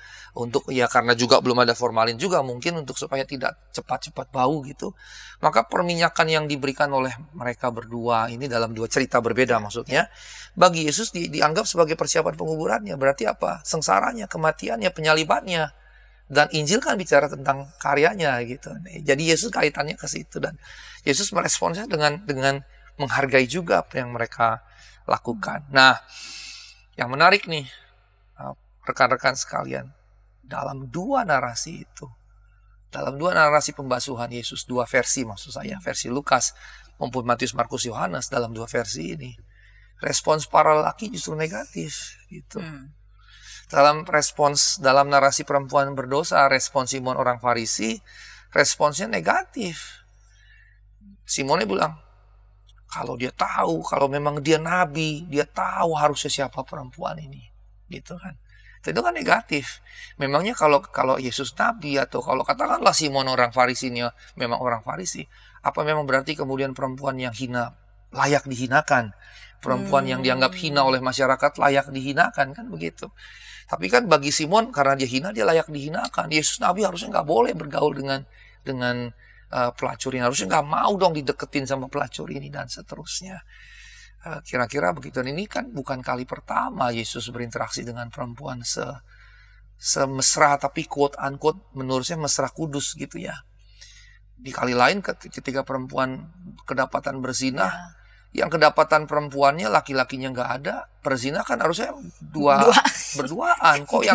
karena juga belum ada formalin juga mungkin untuk supaya tidak cepat-cepat bau gitu. Maka perminyakan yang diberikan oleh mereka berdua ini dalam dua cerita berbeda maksudnya, bagi Yesus dianggap sebagai persiapan penguburannya. Berarti apa? Sengsaranya, kematiannya, penyalibannya. Dan Injil kan bicara tentang karyanya gitu. Jadi Yesus kaitannya ke situ, dan Yesus meresponsnya dengan menghargai juga apa yang mereka lakukan. Nah, yang menarik nih, rekan-rekan sekalian, dalam dua narasi itu, dalam dua narasi pembasuhan Yesus, dua versi maksud saya, versi Lukas maupun Matius, Markus, Yohanes, dalam dua versi ini, respons para lelaki justru negatif gitu. Dalam narasi perempuan berdosa, respons Simon orang Farisi, responsnya negatif. Simonnya bilang, kalau dia tahu, kalau memang dia nabi, dia tahu harusnya siapa perempuan ini, gitu kan? Itu kan negatif. Memangnya kalau Yesus nabi, atau kalau katakanlah Simon orang Farisi ini memang orang Farisi, apa memang berarti kemudian perempuan yang hina layak dihinakan? Perempuan yang dianggap hina oleh masyarakat layak dihinakan, kan begitu? Tapi kan bagi Simon, karena dia hina, dia layak dihinakan. Yesus nabi harusnya nggak boleh bergaul dengan pelacur ini, harusnya nggak mau dong dideketin sama pelacur ini, dan seterusnya. Kira-kira begitu. Dan ini kan bukan kali pertama Yesus berinteraksi dengan perempuan semesra, tapi quote unquote menurut saya mesra kudus gitu ya. Di kali lain ketika perempuan kedapatan berzina, yang kedapatan perempuannya, laki-lakinya nggak ada, berzina kan harusnya berduaan. Kok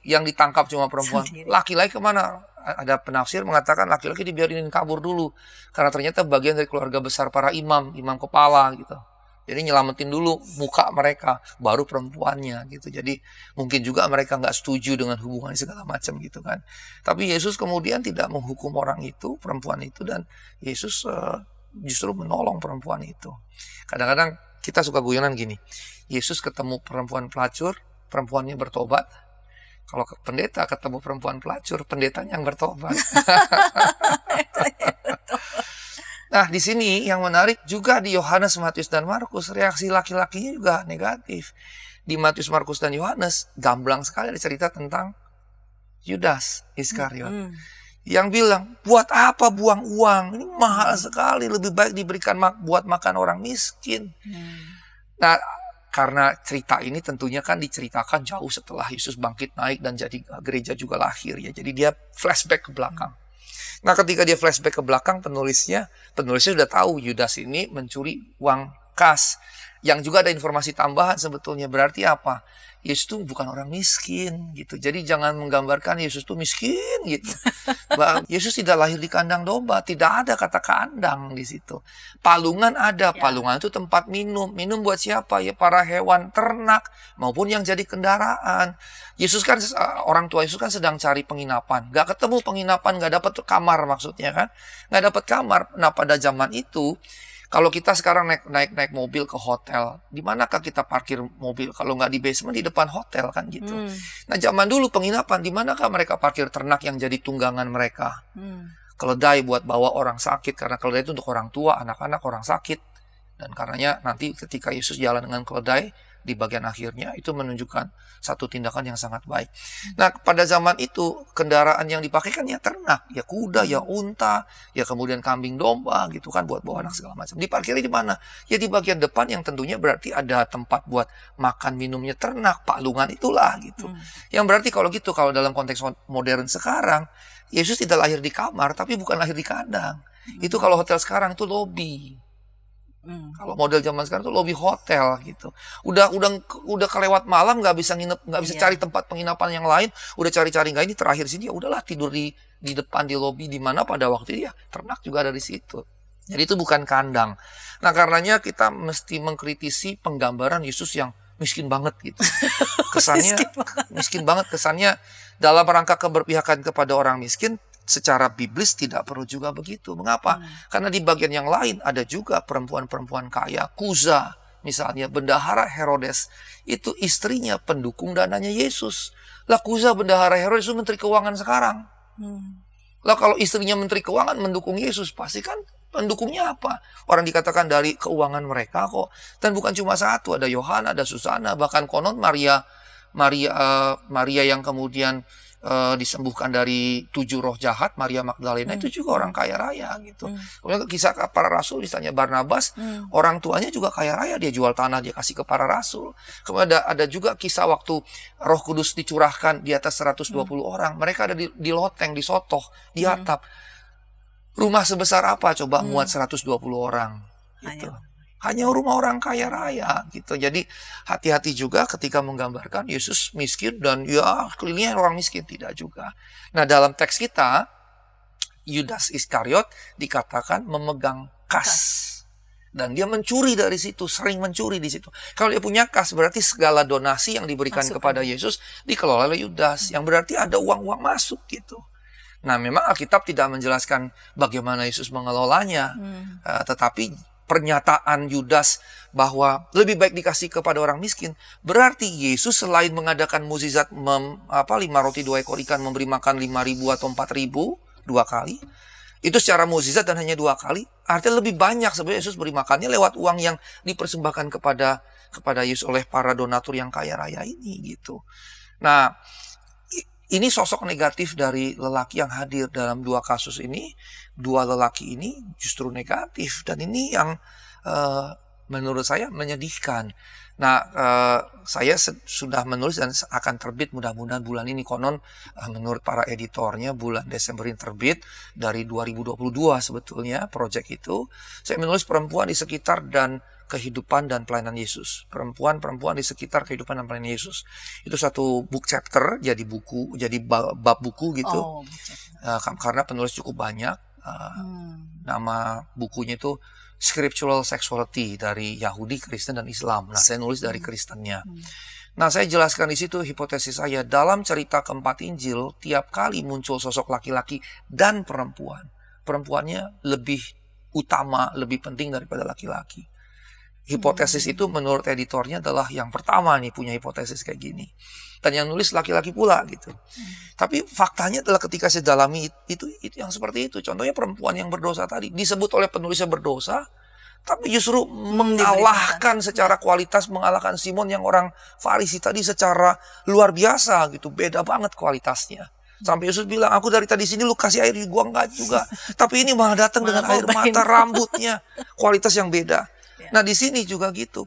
yang ditangkap cuma perempuan, laki-laki kemana? Ada penafsir mengatakan laki-laki dibiarin kabur dulu, karena ternyata bagian dari keluarga besar para imam kepala gitu. Jadi nyelamatin dulu muka mereka, baru perempuannya gitu. Jadi mungkin juga mereka nggak setuju dengan hubungan segala macam gitu kan. Tapi Yesus kemudian tidak menghukum orang itu, perempuan itu, dan Yesus justru menolong perempuan itu. Kadang-kadang kita suka guyonan gini, Yesus ketemu perempuan pelacur, perempuannya bertobat. Kalau pendeta ketemu perempuan pelacur, pendetanya yang bertobat. Nah, di sini yang menarik juga di Yohanes, Matius, dan Markus, reaksi laki-lakinya juga negatif. Di Matius, Markus, dan Yohanes, gamblang sekali ada cerita tentang Yudas Iskariot. Yang bilang, buat apa buang uang? Ini mahal sekali, lebih baik diberikan buat makan orang miskin. Nah, karena cerita ini tentunya kan diceritakan jauh setelah Yesus bangkit naik dan jadi gereja juga lahir ya. Jadi dia flashback ke belakang. Nah, ketika dia flashback ke belakang, penulisnya sudah tahu Yudas ini mencuri uang kas. Yang juga ada informasi tambahan sebetulnya. Berarti apa? Yesus itu bukan orang miskin gitu. Jadi jangan menggambarkan Yesus itu miskin gitu. Yesus tidak lahir di kandang domba, tidak ada kata kandang di situ. Palungan ada, palungan itu tempat minum. Minum buat siapa? Ya para hewan ternak maupun yang jadi kendaraan. Yesus kan, orang tua Yesus kan sedang cari penginapan. Gak ketemu penginapan, gak dapat kamar maksudnya kan. Gak dapat kamar. Nah, pada zaman itu, kalau kita sekarang naik mobil ke hotel, di manakah kita parkir mobil? Kalau nggak di basement, di depan hotel kan gitu. Nah, zaman dulu penginapan, di manakah mereka parkir ternak yang jadi tunggangan mereka? Keledai buat bawa orang sakit, karena keledai itu untuk orang tua, anak-anak, orang sakit. Dan karenanya nanti ketika Yesus jalan dengan keledai, di bagian akhirnya itu menunjukkan satu tindakan yang sangat baik. Nah, pada zaman itu kendaraan yang dipakai kan ya ternak, ya kuda, ya unta, ya kemudian kambing domba gitu kan buat bawa anak segala macam. Diparkirnya di mana? Ya di bagian depan yang tentunya berarti ada tempat buat makan minumnya ternak, paklungan itulah gitu. Yang berarti kalau gitu, kalau dalam konteks modern sekarang, Yesus tidak lahir di kamar tapi bukan lahir di kandang. Itu kalau hotel sekarang itu lobby. Kalau model zaman sekarang tuh lobby hotel gitu. Udah kelewat malam, nggak bisa nginep, nggak bisa cari tempat penginapan yang lain. Udah cari-cari nggak, ini terakhir sini ya udahlah tidur di depan di lobby, di mana pada waktu itu ya ternak juga ada di situ. Jadi itu bukan kandang. Nah, karenanya kita mesti mengkritisi penggambaran Yesus yang miskin banget gitu. Kesannya miskin banget kesannya dalam rangka keberpihakan kepada orang miskin. Secara biblis tidak perlu juga begitu. Mengapa? Karena di bagian yang lain ada juga perempuan-perempuan kaya. Kuza misalnya, bendahara Herodes, itu istrinya pendukung dananya Yesus. Lah Kuza bendahara Herodes itu menteri keuangan sekarang. Lah kalau istrinya menteri keuangan mendukung Yesus, pasti kan pendukungnya apa? Orang dikatakan dari keuangan mereka kok. Dan bukan cuma satu, ada Yohana, ada Susana, bahkan konon Maria yang kemudian disembuhkan dari 7 roh jahat, Maria Magdalena itu juga orang kaya raya gitu. Kemudian kisah para rasul misalnya Barnabas, orang tuanya juga kaya raya, dia jual tanah dia kasih ke para rasul. Kemudian ada juga kisah waktu Roh Kudus dicurahkan di atas 120 orang, mereka ada di loteng, di sotoh, di atap. Rumah sebesar apa coba muat 120 orang gitu. Hanya rumah orang kaya raya gitu. Jadi hati-hati juga ketika menggambarkan Yesus miskin dan ya kelilingnya orang miskin, tidak juga. Nah, dalam teks kita Yudas Iskariot dikatakan memegang kas. Dan dia mencuri dari situ, sering mencuri di situ. Kalau dia punya kas, berarti segala donasi yang diberikan kepada Yesus dikelola oleh Yudas, yang berarti ada uang-uang masuk gitu. Nah, memang Alkitab tidak menjelaskan bagaimana Yesus mengelolanya, tetapi pernyataan Yudas bahwa lebih baik dikasih kepada orang miskin, berarti Yesus selain mengadakan mukjizat 5 roti 2 ekor ikan memberi makan 5.000 atau 4.000 2 kali, itu secara mukjizat dan hanya 2 kali, artinya lebih banyak sebenarnya Yesus beri makannya lewat uang yang dipersembahkan kepada Yesus oleh para donatur yang kaya raya ini gitu. Nah, ini sosok negatif dari lelaki yang hadir dalam 2 kasus ini. 2 lelaki ini justru negatif, dan ini yang menurut saya menyedihkan. Nah, saya sudah menulis dan akan terbit mudah-mudahan bulan ini. Konon menurut para editornya bulan Desember ini terbit. Dari 2022 sebetulnya proyek itu. Saya menulis perempuan di sekitar dan kehidupan dan pelayanan Yesus. Perempuan-perempuan di sekitar kehidupan dan pelayanan Yesus. Itu satu book chapter, jadi buku, jadi bab buku gitu. Karena penulis cukup banyak. Nama bukunya itu Scriptural Sexuality dari Yahudi, Kristen, dan Islam. Nah, saya nulis dari Kristennya. Nah, saya jelaskan di situ hipotesis saya. Dalam cerita keempat Injil, tiap kali muncul sosok laki-laki dan perempuan. Perempuannya lebih utama, lebih penting daripada laki-laki. Hipotesis itu menurut editornya adalah yang pertama nih punya hipotesis kayak gini. Dan yang nulis laki-laki pula gitu. Tapi faktanya adalah ketika saya dalami itu yang seperti itu. Contohnya perempuan yang berdosa tadi disebut oleh penulisnya berdosa, tapi justru mengalahkan secara kualitas, mengalahkan Simon yang orang Farisi tadi secara luar biasa gitu. Beda banget kualitasnya. Sampai Yesus bilang, aku dari tadi sini lu kasih air gua enggak juga. Tapi ini malah datang dengan air mata rambutnya. Kualitas yang beda. Nah, di sini juga gitu.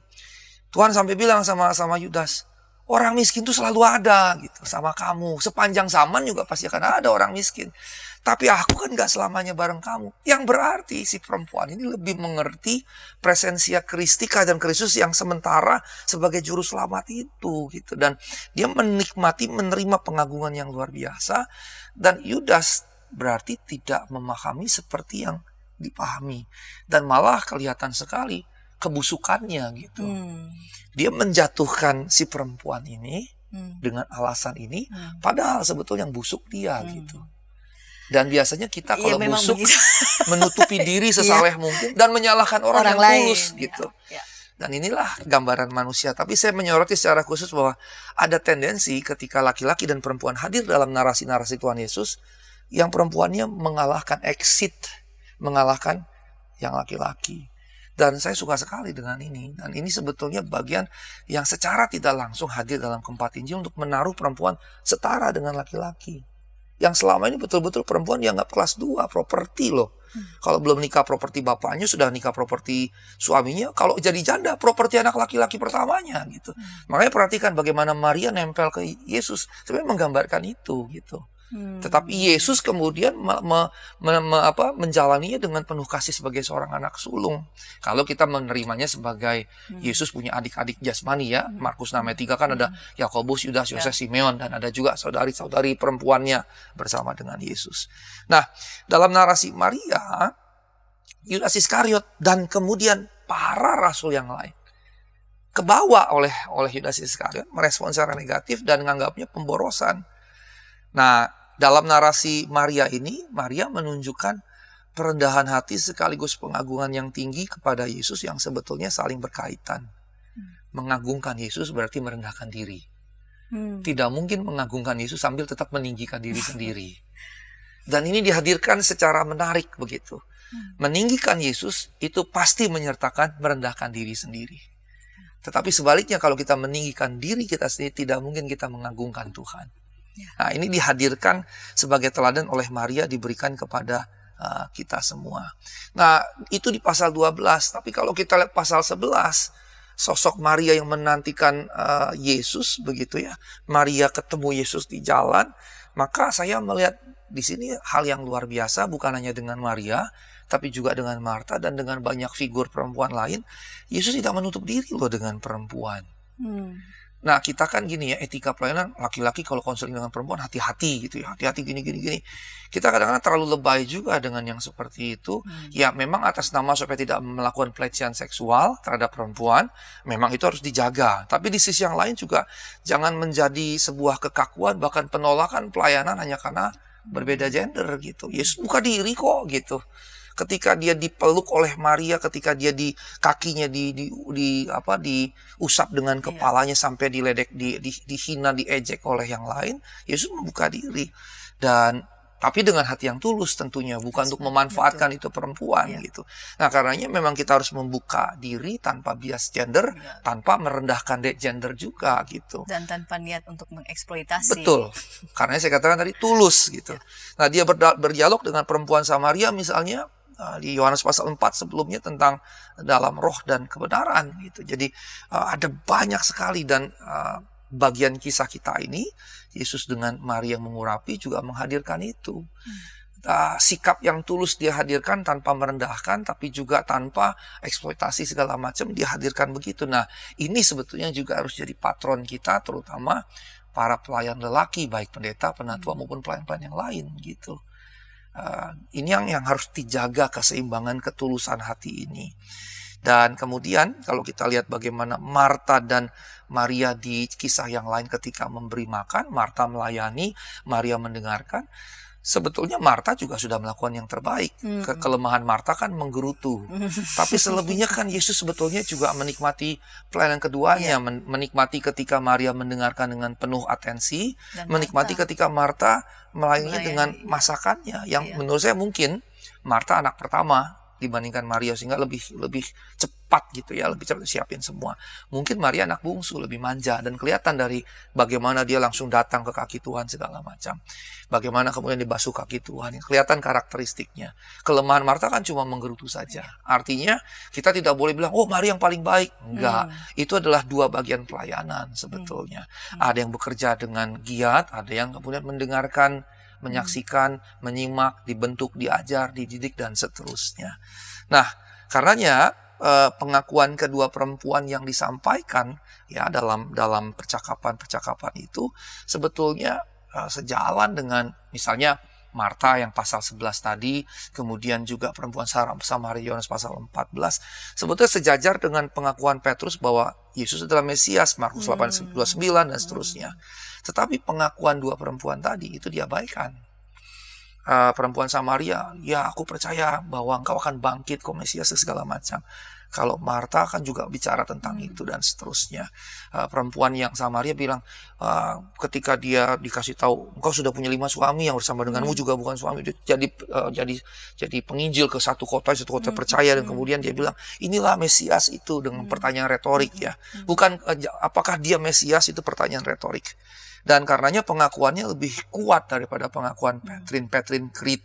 Tuhan sampai bilang sama Yudas, orang miskin itu selalu ada gitu sama kamu. Sepanjang zaman juga pasti akan ada orang miskin. Tapi aku kan gak selamanya bareng kamu. Yang berarti si perempuan ini lebih mengerti presensia Kristika dan Kristus yang sementara sebagai juru selamat itu gitu. Dan dia menikmati, menerima pengagungan yang luar biasa. Dan Yudas berarti tidak memahami seperti yang dipahami. Dan malah kelihatan sekali kebusukannya gitu. Dia menjatuhkan si perempuan ini dengan alasan ini, padahal sebetulnya yang busuk dia gitu. Dan biasanya kita kalau busuk menutupi diri sesaleh mungkin dan menyalahkan orang yang tulus gitu. Dan inilah gambaran manusia. Tapi saya menyoroti secara khusus bahwa ada tendensi ketika laki-laki dan perempuan hadir dalam narasi-narasi Tuhan Yesus, yang perempuannya mengalahkan yang laki-laki. Dan saya suka sekali dengan ini. Dan ini sebetulnya bagian yang secara tidak langsung hadir dalam keempat Injil untuk menaruh perempuan setara dengan laki-laki. Yang selama ini betul-betul perempuan dianggap kelas 2, properti loh. Kalau belum nikah properti bapaknya, sudah nikah properti suaminya. Kalau jadi janda, properti anak laki-laki pertamanya gitu. Makanya perhatikan bagaimana Maria nempel ke Yesus. Sebenarnya menggambarkan itu gitu. Tetapi Yesus kemudian menjalaninya dengan penuh kasih sebagai seorang anak sulung. Kalau kita menerimanya sebagai Yesus punya adik-adik jasmani ya, Markus 6 ayat 3 kan ada Yakobus, Yudas, Yoses, Simeon, dan ada juga saudari-saudari perempuannya bersama dengan Yesus. Nah, dalam narasi Maria, Yudas Iskariot dan kemudian para rasul yang lain kebawa oleh Yudas Iskariot, merespon secara negatif dan menganggapnya pemborosan. Nah, dalam narasi Maria ini, Maria menunjukkan perendahan hati sekaligus pengagungan yang tinggi kepada Yesus yang sebetulnya saling berkaitan. Mengagungkan Yesus berarti merendahkan diri. Tidak mungkin mengagungkan Yesus sambil tetap meninggikan diri sendiri. Dan ini dihadirkan secara menarik begitu. Meninggikan Yesus itu pasti menyertakan merendahkan diri sendiri. Tetapi sebaliknya kalau kita meninggikan diri kita sendiri, tidak mungkin kita mengagungkan Tuhan. Nah, ini dihadirkan sebagai teladan oleh Maria, diberikan kepada kita semua. Nah, itu di pasal 12. Tapi kalau kita lihat pasal 11, sosok Maria yang menantikan Yesus begitu ya. Maria ketemu Yesus di jalan, maka saya melihat di sini hal yang luar biasa, bukan hanya dengan Maria, tapi juga dengan Marta dan dengan banyak figur perempuan lain. Yesus tidak menutup diri loh dengan perempuan. Nah, kita kan gini ya, etika pelayanan, laki-laki kalau konseling dengan perempuan hati-hati gitu ya, hati-hati gini. Kita kadang-kadang terlalu lebay juga dengan yang seperti itu. Ya, memang atas nama supaya tidak melakukan pelecehan seksual terhadap perempuan, memang itu harus dijaga. Tapi di sisi yang lain juga jangan menjadi sebuah kekakuan, bahkan penolakan pelayanan hanya karena berbeda gender gitu. Yesus buka diri kok gitu. Ketika dia dipeluk oleh Maria, ketika dia di kakinya diusap dengan kepalanya sampai diledek, dihina, diejek oleh yang lain, Yesus membuka diri. Tapi dengan hati yang tulus tentunya, bukan untuk memanfaatkan itu perempuan gitu. Nah, karenanya memang kita harus membuka diri tanpa bias gender, tanpa merendahkan gender juga gitu. Dan tanpa niat untuk mengeksploitasi. Betul. Karena saya katakan tadi tulus gitu. Nah, dia berdialog dengan perempuan Samaria misalnya, di Yohanes pasal 4 sebelumnya tentang dalam roh dan kebenaran gitu. Jadi ada banyak sekali dan bagian kisah kita ini Yesus dengan Maria mengurapi juga menghadirkan itu. Sikap yang tulus dia hadirkan tanpa merendahkan, tapi juga tanpa eksploitasi segala macam dia hadirkan begitu. Nah, ini sebetulnya juga harus jadi patron kita, terutama para pelayan lelaki, baik pendeta, penatua maupun pelayan-pelayan yang lain gitu. Ini yang harus dijaga, keseimbangan ketulusan hati ini. Dan kemudian kalau kita lihat bagaimana Marta dan Maria di kisah yang lain ketika memberi makan, Marta melayani, Maria mendengarkan. Sebetulnya Marta juga sudah melakukan yang terbaik. Kelemahan Marta kan menggerutu. Tapi selebihnya kan Yesus sebetulnya juga menikmati pelayanan keduanya. Menikmati ketika Maria mendengarkan dengan penuh atensi. Dan menikmati ketika Marta melayani dengan masakannya. Yang menurut saya mungkin Marta anak pertama dibandingkan Maria, sehingga lebih cepat gitu ya, lebih cepat siapin semua. Mungkin Maria anak bungsu, lebih manja, dan kelihatan dari bagaimana dia langsung datang ke kaki Tuhan segala macam. Bagaimana kemudian dibasuh kaki Tuhan, kelihatan karakteristiknya. Kelemahan Marta kan cuma menggerutu saja. Artinya kita tidak boleh bilang, oh Maria yang paling baik. Enggak, itu adalah dua bagian pelayanan sebetulnya. Ada yang bekerja dengan giat, ada yang kemudian mendengarkan, menyaksikan, menyimak, dibentuk, diajar, dididik, dan seterusnya. Nah, karenanya pengakuan kedua perempuan yang disampaikan ya dalam percakapan itu sebetulnya sejalan dengan misalnya Marta yang pasal 11 tadi, kemudian juga perempuan Samaria Yohanes pasal 14, sebetulnya sejajar dengan pengakuan Petrus bahwa Yesus adalah Mesias, Markus 8:29 dan seterusnya. Tetapi pengakuan dua perempuan tadi itu diabaikan. Perempuan Samaria, ya aku percaya bahwa engkau akan bangkit kok Mesias segala macam. Kalau Marta kan juga bicara tentang itu dan seterusnya. Perempuan yang Samaria bilang, ketika dia dikasih tahu, engkau sudah punya 5 suami, yang bersama denganmu juga bukan suami. Dia jadi penginjil ke satu kota percaya, dan kemudian dia bilang, inilah Mesias itu, dengan pertanyaan retorik ya. Bukan apakah dia Mesias, itu pertanyaan retorik. Dan karenanya pengakuannya lebih kuat daripada pengakuan Petrin Creed.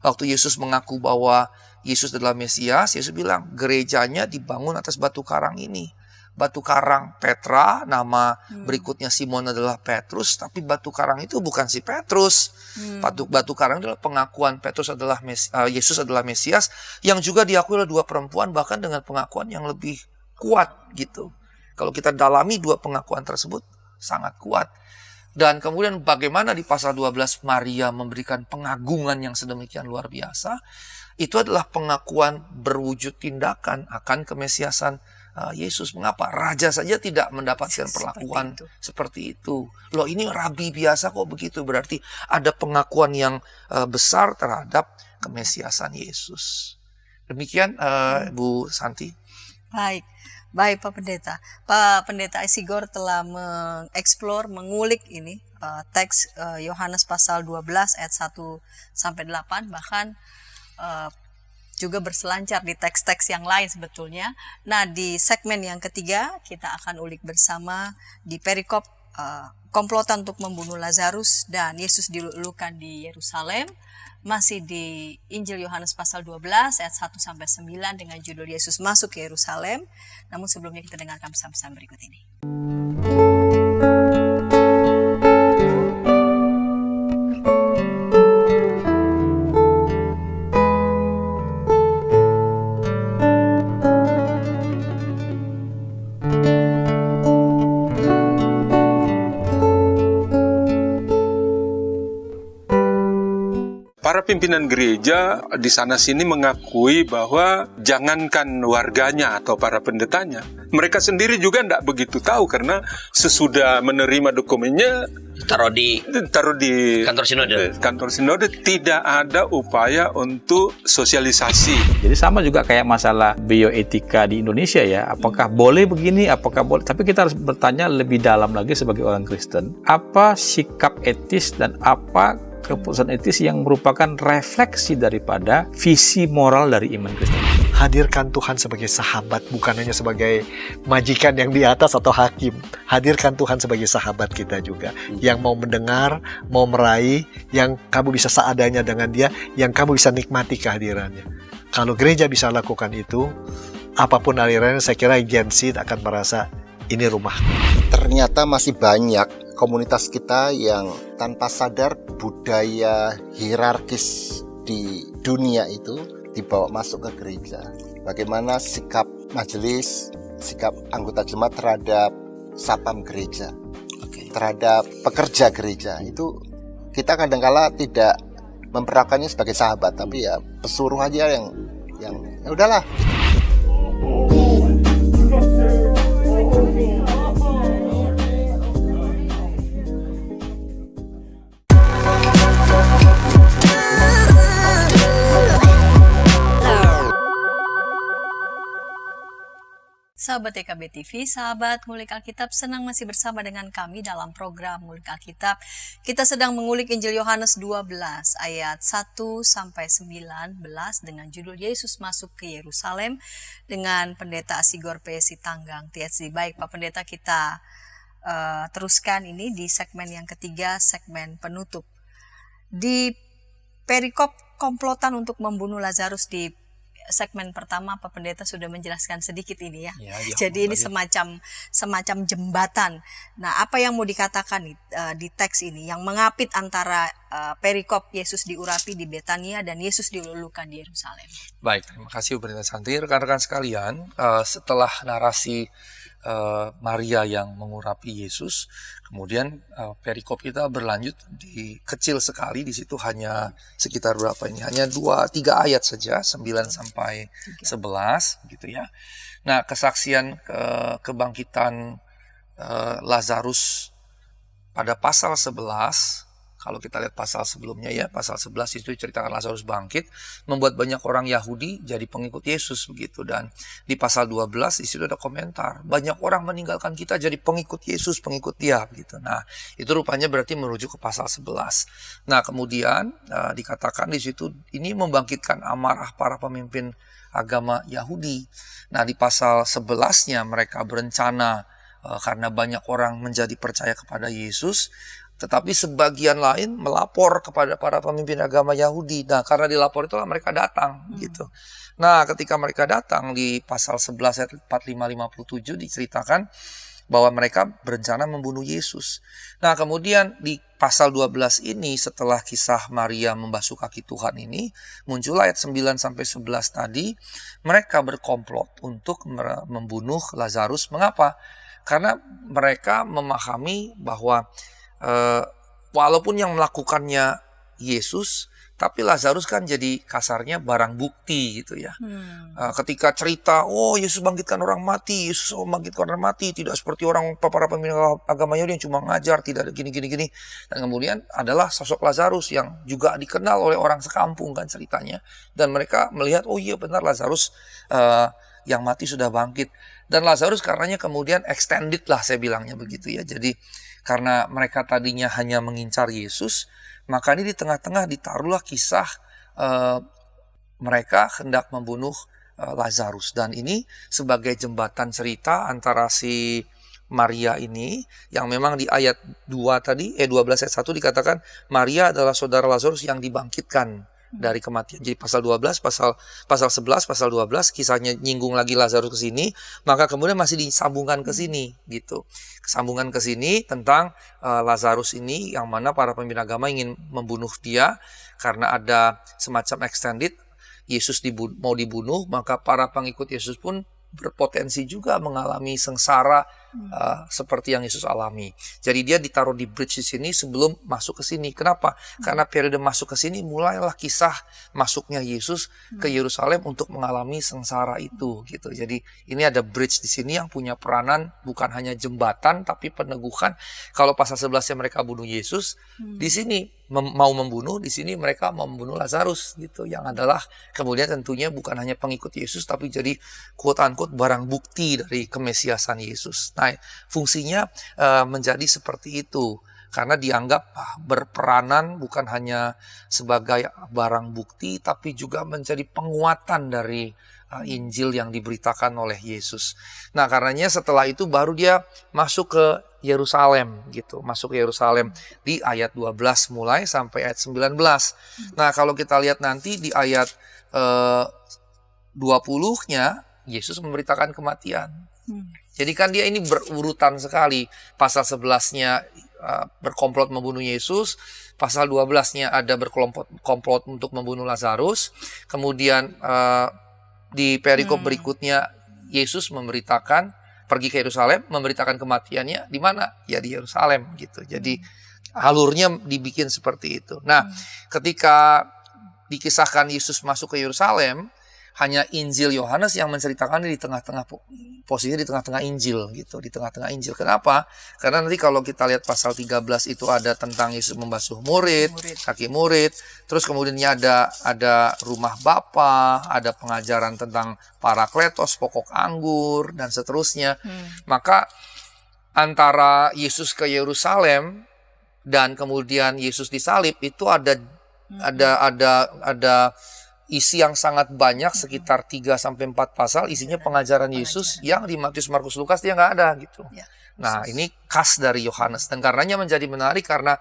Waktu Yesus mengaku bahwa Yesus adalah Mesias, Yesus bilang gerejanya dibangun atas batu karang ini. Batu karang Petra, nama berikutnya Simon adalah Petrus, tapi batu karang itu bukan si Petrus. Batu karang adalah pengakuan Petrus adalah Yesus adalah Mesias, yang juga diakui oleh 2 perempuan, bahkan dengan pengakuan yang lebih kuat gitu. Kalau kita dalami 2 pengakuan tersebut sangat kuat. Dan kemudian bagaimana di pasal 12 Maria memberikan pengagungan yang sedemikian luar biasa, itu adalah pengakuan berwujud tindakan akan kemesiasan Yesus. Mengapa? Raja saja tidak mendapatkan perlakuan seperti itu. Loh, ini rabi biasa kok begitu. Berarti ada pengakuan yang besar terhadap kemesiasan Yesus. Demikian Bu Santi. Baik Pak Pendeta. Pak Pendeta Isigor telah mengeksplor, mengulik ini teks Yohanes pasal 12 ayat 1 sampai 8, bahkan juga berselancar di teks-teks yang lain sebetulnya. Nah, di segmen yang ketiga kita akan ulik bersama di perikop komplotan untuk membunuh Lazarus dan Yesus dilulukan di Yerusalem. Masih di Injil Yohanes pasal 12 ayat 1 sampai 9 dengan judul Yesus masuk ke Yerusalem. Namun sebelumnya kita dengarkan pesan-pesan berikut ini. Para pimpinan gereja di sana sini mengakui bahwa jangankan warganya atau para pendetanya, mereka sendiri juga tidak begitu tahu, karena sesudah menerima dokumennya taruh di kantor sinode, tidak ada upaya untuk sosialisasi. Jadi sama juga kayak masalah bioetika di Indonesia ya, apakah boleh begini, apakah boleh, tapi kita harus bertanya lebih dalam lagi sebagai orang Kristen, apa sikap etis dan apa keputusan etis yang merupakan refleksi daripada visi moral dari iman Kristen. Hadirkan Tuhan sebagai sahabat, bukan hanya sebagai majikan yang di atas atau hakim. Hadirkan Tuhan sebagai sahabat kita juga, yang mau mendengar, mau meraih, yang kamu bisa seadanya dengan dia, yang kamu bisa nikmati kehadirannya. Kalau gereja bisa lakukan itu, apapun alirannya, saya kira Gen Z akan merasa ini rumah. Ternyata masih banyak komunitas kita yang tanpa sadar budaya hierarkis di dunia itu dibawa masuk ke gereja. Bagaimana sikap majelis, sikap anggota jemaat terhadap sapam gereja, terhadap pekerja gereja, itu kita kadang-kala tidak memperlakukannya sebagai sahabat, tapi ya pesuruh aja yang ya udahlah. Sahabat EKB TV, sahabat Ngulik Alkitab, senang masih bersama dengan kami dalam program Ngulik Alkitab. Kita sedang mengulik Injil Yohanes 12 ayat 1 sampai 19 dengan judul Yesus masuk ke Yerusalem dengan Pendeta Isigor P. Sitanggang THC. Baik Pak Pendeta, kita teruskan ini di segmen yang ketiga, segmen penutup. Di perikop komplotan untuk membunuh Lazarus di segmen pertama, Pak Pendeta sudah menjelaskan sedikit ini ya. Jadi ini semacam jembatan. Nah, apa yang mau dikatakan di teks ini yang mengapit antara perikop Yesus diurapi di Betania dan Yesus dilulukan di Yerusalem? Baik, terima kasih Bu Pendeta Santi. Rekan-rekan sekalian, setelah narasi Maria yang mengurapi Yesus, kemudian perikop kita berlanjut di kecil sekali, di situ hanya sekitar berapa ini? Hanya 2-3 ayat saja, 9 sampai 11 gitu ya. Nah, kesaksian kebangkitan Lazarus pada pasal 11, Kalau kita lihat pasal sebelumnya ya, pasal 11 itu diceritakan Lazarus bangkit, membuat banyak orang Yahudi jadi pengikut Yesus begitu. Dan di pasal 12 di situ ada komentar, banyak orang meninggalkan kita jadi pengikut Yesus, pengikut Dia begitu. Nah, itu rupanya berarti merujuk ke pasal 11. Nah, kemudian dikatakan di situ ini membangkitkan amarah para pemimpin agama Yahudi. Nah, di pasal 11-nya mereka berencana karena banyak orang menjadi percaya kepada Yesus, tetapi sebagian lain melapor kepada para pemimpin agama Yahudi. Nah, karena dilapor itulah mereka datang gitu. Nah, ketika mereka datang di pasal 11 ayat 45-57 diceritakan bahwa mereka berencana membunuh Yesus. Nah, kemudian di pasal 12 ini setelah kisah Maria membasuh kaki Tuhan ini, muncul ayat 9-11 tadi, mereka berkomplot untuk membunuh Lazarus. Mengapa? Karena mereka memahami bahwa walaupun yang melakukannya Yesus, tapi Lazarus kan jadi kasarnya barang bukti gitu ya. Ketika cerita, oh Yesus bangkitkan orang mati, Yesus bangkitkan orang mati, tidak seperti orang para pemimpin agama Yahudi yang cuma ngajar, tidak ada gini. Dan kemudian adalah sosok Lazarus yang juga dikenal oleh orang sekampung kan ceritanya. Dan mereka melihat, oh iya benar Lazarus yang mati sudah bangkit. Dan Lazarus karenanya kemudian extended lah saya bilangnya begitu ya. Jadi karena mereka tadinya hanya mengincar Yesus, maka ini di tengah-tengah ditaruhlah kisah mereka hendak membunuh Lazarus. Dan ini sebagai jembatan cerita antara si Maria ini, yang memang di ayat 2 tadi, 12 ayat 1 dikatakan Maria adalah saudara Lazarus yang dibangkitkan dari kematian. Jadi pasal 12, pasal 11, pasal 12 kisahnya nyinggung lagi Lazarus ke sini, maka kemudian masih disambungkan ke sini gitu. Kesambungan ke sini tentang Lazarus ini yang mana para pemimpin agama ingin membunuh dia karena ada semacam extended Yesus mau dibunuh, maka para pengikut Yesus pun berpotensi juga mengalami sengsara seperti yang Yesus alami. Jadi dia ditaruh di bridge di sini sebelum masuk ke sini. Kenapa? Karena periode masuk ke sini mulailah kisah masuknya Yesus ke Yerusalem untuk mengalami sengsara itu gitu. Jadi ini ada bridge di sini yang punya peranan bukan hanya jembatan tapi peneguhan. Kalau pasal 11-nya mereka bunuh Yesus, di sini mau membunuh, di sini mereka mau membunuh Lazarus gitu, yang adalah kemudian tentunya bukan hanya pengikut Yesus tapi jadi quote-unquote barang bukti dari kemesiasan Yesus. Nah, fungsinya menjadi seperti itu karena dianggap berperanan bukan hanya sebagai barang bukti tapi juga menjadi penguatan dari Injil yang diberitakan oleh Yesus. Nah, karenanya setelah itu baru dia masuk ke Yerusalem gitu, masuk ke Yerusalem di ayat 12 mulai sampai ayat 19. Nah, kalau kita lihat nanti di ayat 20-nya Yesus memberitakan kematian. Jadi kan dia ini berurutan sekali. Pasal 11-nya berkomplot membunuh Yesus, pasal 12-nya ada berkomplot untuk membunuh Lazarus. Kemudian di perikop berikutnya Yesus memberitakan pergi ke Yerusalem, memberitakan kematiannya di mana? Ya di Yerusalem gitu. Jadi alurnya dibikin seperti itu. Nah, ketika dikisahkan Yesus masuk ke Yerusalem, hanya Injil Yohanes yang menceritakan di tengah-tengah, posisinya di tengah-tengah Injil gitu, di tengah-tengah Injil. Kenapa? Karena nanti kalau kita lihat pasal 13 itu ada tentang Yesus membasuh kaki murid, terus kemudian ada rumah Bapa, ada pengajaran tentang Parakletos, pokok anggur dan seterusnya. Maka antara Yesus ke Yerusalem dan kemudian Yesus disalib itu ada isi yang sangat banyak, sekitar 3-4 pasal isinya pengajaran Yesus yang di Matius, Markus, Lukas dia nggak ada gitu. Nah, ini khas dari Yohanes dan karenanya menjadi menarik karena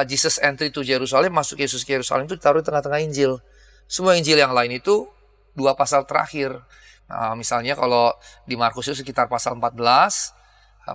Jesus entry to Jerusalem, masuk Yesus ke Yerusalem itu ditaruh di tengah-tengah Injil. Semua Injil yang lain itu 2 pasal terakhir. Nah, misalnya kalau di Markus itu sekitar pasal 14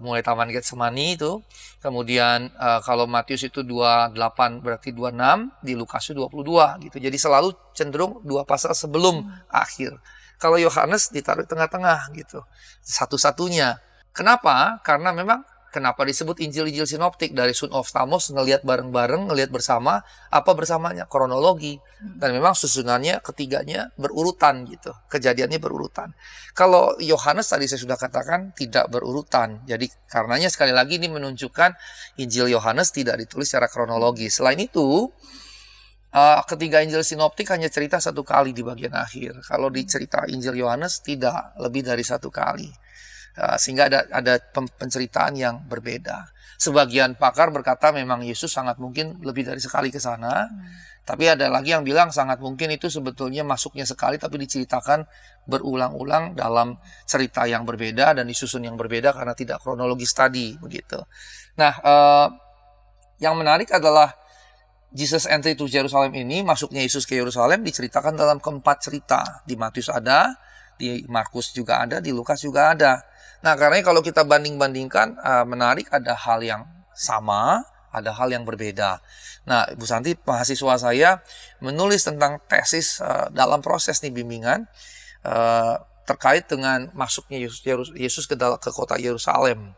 mulai Taman Getsemani itu. Kemudian kalau Matius itu 28 berarti 26, di Lukas itu 22 gitu. Jadi selalu cenderung 2 pasal sebelum akhir. Kalau Yohanes ditaruh di tengah-tengah gitu. Satu-satunya. Kenapa? Karena memang kenapa disebut Injil-Injil sinoptik? Dari Son of Thamos, ngelihat bareng-bareng, ngelihat bersama, apa bersamanya? Kronologi. Dan memang susunannya ketiganya berurutan gitu, kejadiannya berurutan. Kalau Yohanes tadi saya sudah katakan tidak berurutan. Jadi karenanya sekali lagi ini menunjukkan Injil Yohanes tidak ditulis secara kronologis. Selain itu, ketiga Injil sinoptik hanya cerita satu kali di bagian akhir. Kalau dicerita Injil Yohanes tidak lebih dari satu kali. Sehingga ada penceritaan yang berbeda. Sebagian pakar berkata memang Yesus sangat mungkin lebih dari sekali ke sana. Tapi ada lagi yang bilang sangat mungkin itu sebetulnya masuknya sekali tapi diceritakan berulang-ulang dalam cerita yang berbeda dan disusun yang berbeda karena tidak kronologis tadi begitu. Nah, yang menarik adalah Jesus entry to Jerusalem ini, masuknya Yesus ke Yerusalem diceritakan dalam keempat cerita. Di Matius ada, di Markus juga ada, di Lukas juga ada. Nah, karena kalau kita banding-bandingkan, menarik ada hal yang sama, ada hal yang berbeda. Nah, Ibu Santi, mahasiswa saya menulis tentang tesis dalam proses nih bimbingan terkait dengan masuknya Yesus ke kota Yerusalem.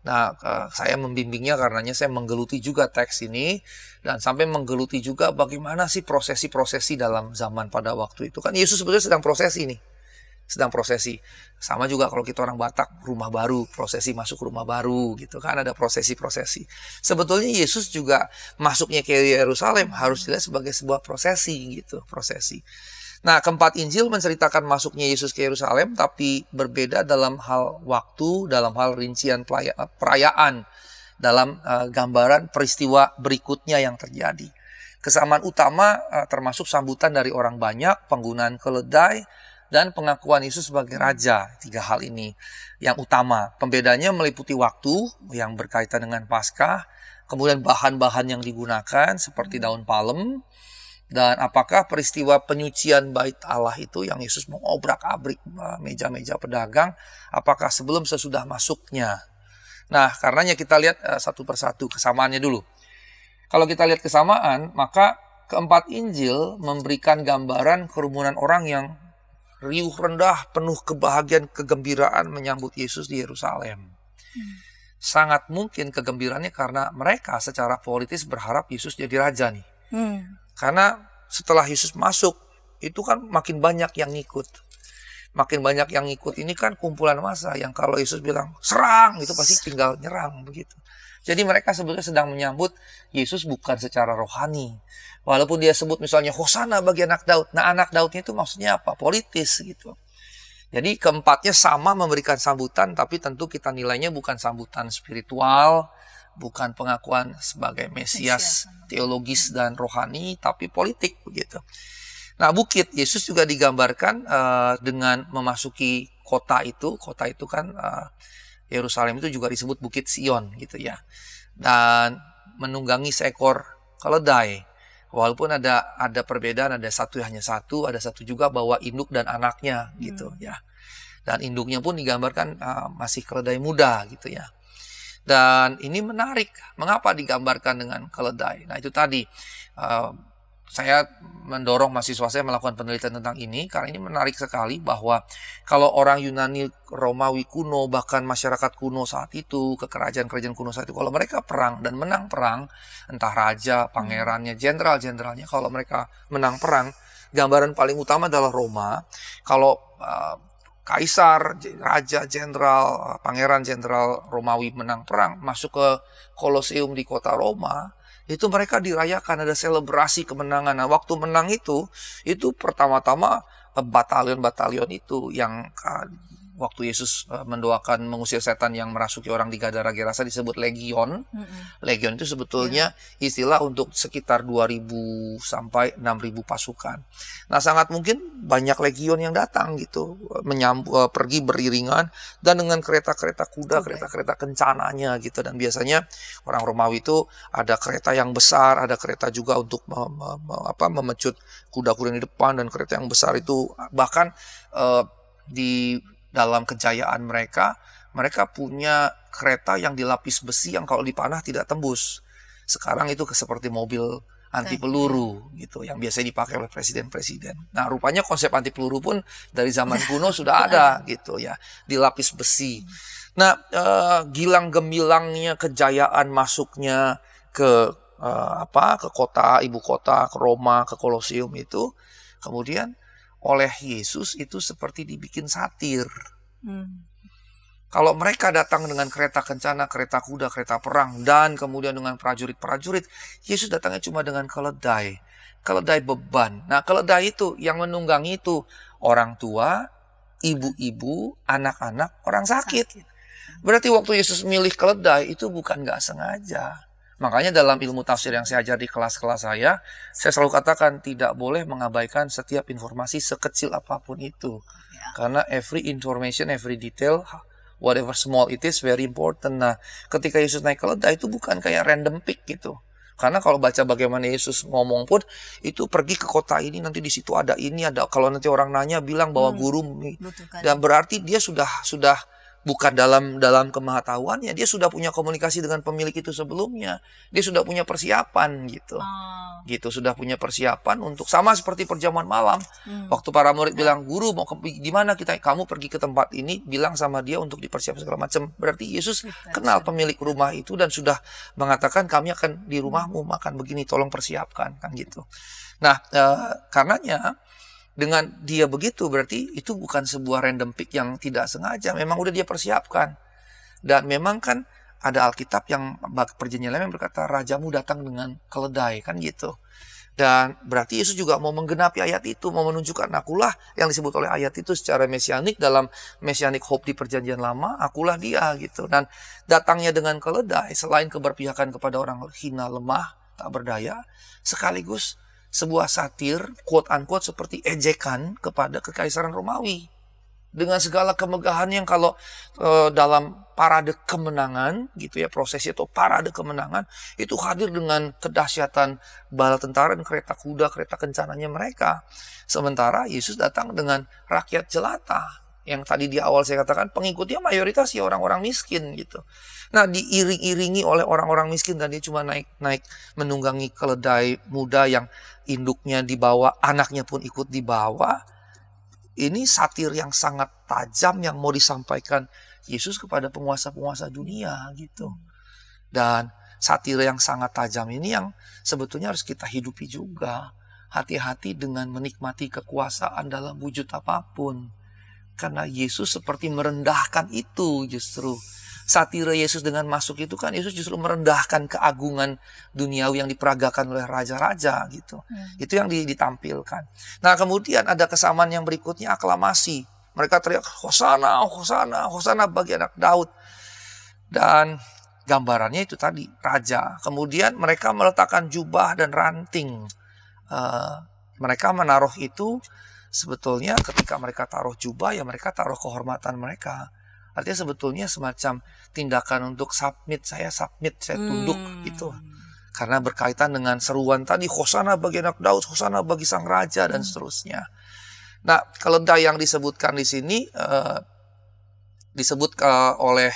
Nah, saya membimbingnya karenanya saya menggeluti juga teks ini dan sampai menggeluti juga bagaimana sih prosesi-prosesi dalam zaman pada waktu itu. Kan Yesus sebetulnya sedang prosesi nih. Sedang prosesi. Sama juga kalau kita orang Batak, rumah baru, prosesi masuk rumah baru gitu kan, ada prosesi-prosesi. Sebetulnya Yesus juga masuknya ke Yerusalem harus dilihat sebagai sebuah prosesi gitu, prosesi. Nah, keempat Injil menceritakan masuknya Yesus ke Yerusalem, tapi berbeda dalam hal waktu, dalam hal rincian perayaan, dalam gambaran peristiwa berikutnya yang terjadi. Kesamaan utama termasuk sambutan dari orang banyak, penggunaan keledai, dan pengakuan Yesus sebagai Raja. 3 hal ini yang utama. Pembedanya meliputi waktu yang berkaitan dengan Paskah, kemudian bahan-bahan yang digunakan seperti daun palem, dan apakah peristiwa penyucian bait Allah itu yang Yesus mengobrak-abrik meja-meja pedagang, apakah sebelum sesudah masuknya? Nah, karenanya kita lihat satu persatu kesamaannya dulu. Kalau kita lihat kesamaan, maka keempat Injil memberikan gambaran kerumunan orang yang riuh rendah, penuh kebahagiaan, kegembiraan menyambut Yesus di Yerusalem. Sangat mungkin kegembiraannya karena mereka secara politis berharap Yesus jadi raja nih. Karena setelah Yesus masuk, itu kan makin banyak yang ngikut. Makin banyak yang ngikut ini kan kumpulan massa yang kalau Yesus bilang serang, itu pasti tinggal nyerang begitu. Jadi mereka sebetulnya sedang menyambut Yesus bukan secara rohani. Walaupun dia sebut misalnya Hosana bagi anak Daud. Nah, anak Daudnya itu maksudnya apa? Politis gitu. Jadi keempatnya sama memberikan sambutan, tapi tentu kita nilainya bukan sambutan spiritual, bukan pengakuan sebagai Mesias teologis dan rohani, tapi politik begitu. Nah, bukit Yesus juga digambarkan dengan memasuki kota itu. Kota itu kan Yerusalem itu juga disebut Bukit Sion gitu ya. Dan menunggangi seekor keledai. Walaupun ada perbedaan, ada hanya satu, ada satu juga bawa induk dan anaknya gitu ya. Dan induknya pun digambarkan masih keledai muda gitu ya. Dan ini menarik, mengapa digambarkan dengan keledai? Nah, itu tadi saya mendorong mahasiswa saya melakukan penelitian tentang ini karena ini menarik sekali bahwa kalau orang Yunani, Romawi kuno, bahkan masyarakat kuno saat itu, kerajaan-kerajaan kuno saat itu, kalau mereka perang dan menang perang, entah raja, pangerannya, jenderal-jenderalnya, kalau mereka menang perang, gambaran paling utama adalah Roma. Kalau kaisar, raja, jenderal, pangeran, jenderal Romawi menang perang, masuk ke Koloseum di kota Roma, itu mereka dirayakan, ada selebrasi kemenangan. Nah, waktu menang itu pertama-tama batalion-batalion itu yang waktu Yesus mendoakan mengusir setan yang merasuki orang di Gadara Gerasa disebut legion. Legion itu sebetulnya istilah untuk sekitar 2.000 sampai 6.000 pasukan. Nah, sangat mungkin banyak legion yang datang gitu, pergi beriringan dan dengan kereta-kereta kuda, kereta-kereta kencananya gitu. Dan biasanya orang Romawi itu ada kereta yang besar, ada kereta juga untuk memecut kuda-kuda di depan, dan kereta yang besar itu bahkan di dalam kejayaan mereka punya kereta yang dilapis besi yang kalau dipanah tidak tembus. Sekarang itu seperti mobil anti peluru gitu yang biasanya dipakai oleh presiden-presiden. Nah, rupanya konsep anti peluru pun dari zaman kuno sudah ada gitu ya, dilapis besi. Nah, gilang gemilangnya kejayaan masuknya ke ke kota, ibu kota, ke Roma, ke Kolosium itu, kemudian oleh Yesus itu seperti dibikin satir. Kalau mereka datang dengan kereta kencana, kereta kuda, kereta perang, dan kemudian dengan prajurit-prajurit, Yesus datangnya cuma dengan keledai beban. Nah, keledai itu yang menunggangi itu orang tua, ibu-ibu, anak-anak, orang sakit. Berarti waktu Yesus milih keledai itu bukan nggak sengaja. Makanya dalam ilmu tafsir yang saya ajar di kelas-kelas saya selalu katakan tidak boleh mengabaikan setiap informasi sekecil apapun itu. Karena every information, every detail, whatever small it is, very important. Nah, ketika Yesus naik keledai itu bukan kayak random pick gitu. Karena kalau baca bagaimana Yesus ngomong pun, itu pergi ke kota ini, nanti di situ ada ini, ada. Kalau nanti orang nanya, bilang bahwa guru, dan berarti dia sudah bukan dalam kemahatauannya, dia sudah punya komunikasi dengan pemilik itu sebelumnya. Dia sudah punya persiapan gitu. Gitu, sudah punya persiapan untuk sama seperti perjamuan malam. Waktu para murid bilang, "Guru mau di mana kita?" "Kamu pergi ke tempat ini, bilang sama dia untuk dipersiapkan segala macam." Berarti Yesus kenal pemilik rumah itu dan sudah mengatakan, "Kami akan di rumahmu makan begini, tolong persiapkan." Kan gitu. Nah, karenanya dengan dia begitu berarti itu bukan sebuah random pick yang tidak sengaja. Memang udah dia persiapkan. Dan memang kan ada Alkitab yang perjanjian lama yang berkata rajamu datang dengan keledai, kan gitu. Dan berarti Yesus juga mau menggenapi ayat itu, mau menunjukkan akulah yang disebut oleh ayat itu secara mesianik dalam messianic hope di perjanjian lama, akulah dia gitu. Dan datangnya dengan keledai selain keberpihakan kepada orang hina, lemah, tak berdaya, sekaligus sebuah satir, quote-unquote, seperti ejekan kepada kekaisaran Romawi. Dengan segala kemegahan yang kalau dalam parade kemenangan, gitu ya, prosesi atau parade kemenangan, itu hadir dengan kedahsyatan bala tentara dan kereta kuda, kereta kencananya mereka. Sementara Yesus datang dengan rakyat jelata. Yang tadi di awal saya katakan, pengikutnya mayoritas ya orang-orang miskin gitu. Nah, diiring-iringi oleh orang-orang miskin dan dia cuma naik menunggangi keledai muda yang induknya dibawa, anaknya pun ikut dibawa. Ini satir yang sangat tajam yang mau disampaikan Yesus kepada penguasa-penguasa dunia gitu. Dan satir yang sangat tajam ini yang sebetulnya harus kita hidupi juga. Hati-hati dengan menikmati kekuasaan dalam wujud apapun. Karena Yesus seperti merendahkan itu justru. Satire Yesus dengan masuk itu kan Yesus justru merendahkan keagungan duniawi yang diperagakan oleh raja-raja gitu. Itu yang ditampilkan. Nah, kemudian ada kesamaan yang berikutnya, aklamasi. Mereka teriak, "Hosana, Hosana, Hosana bagi anak Daud." Dan gambarannya itu tadi, raja. Kemudian mereka meletakkan jubah dan ranting. Mereka menaruh itu sebetulnya ketika mereka taruh jubah, ya mereka taruh kehormatan mereka. Artinya sebetulnya semacam tindakan untuk submit, saya tunduk gitu. Karena berkaitan dengan seruan tadi, Hosana bagi anak Daud, Hosana bagi sang raja, dan seterusnya. Nah, keledai yang disebutkan di sini disebut oleh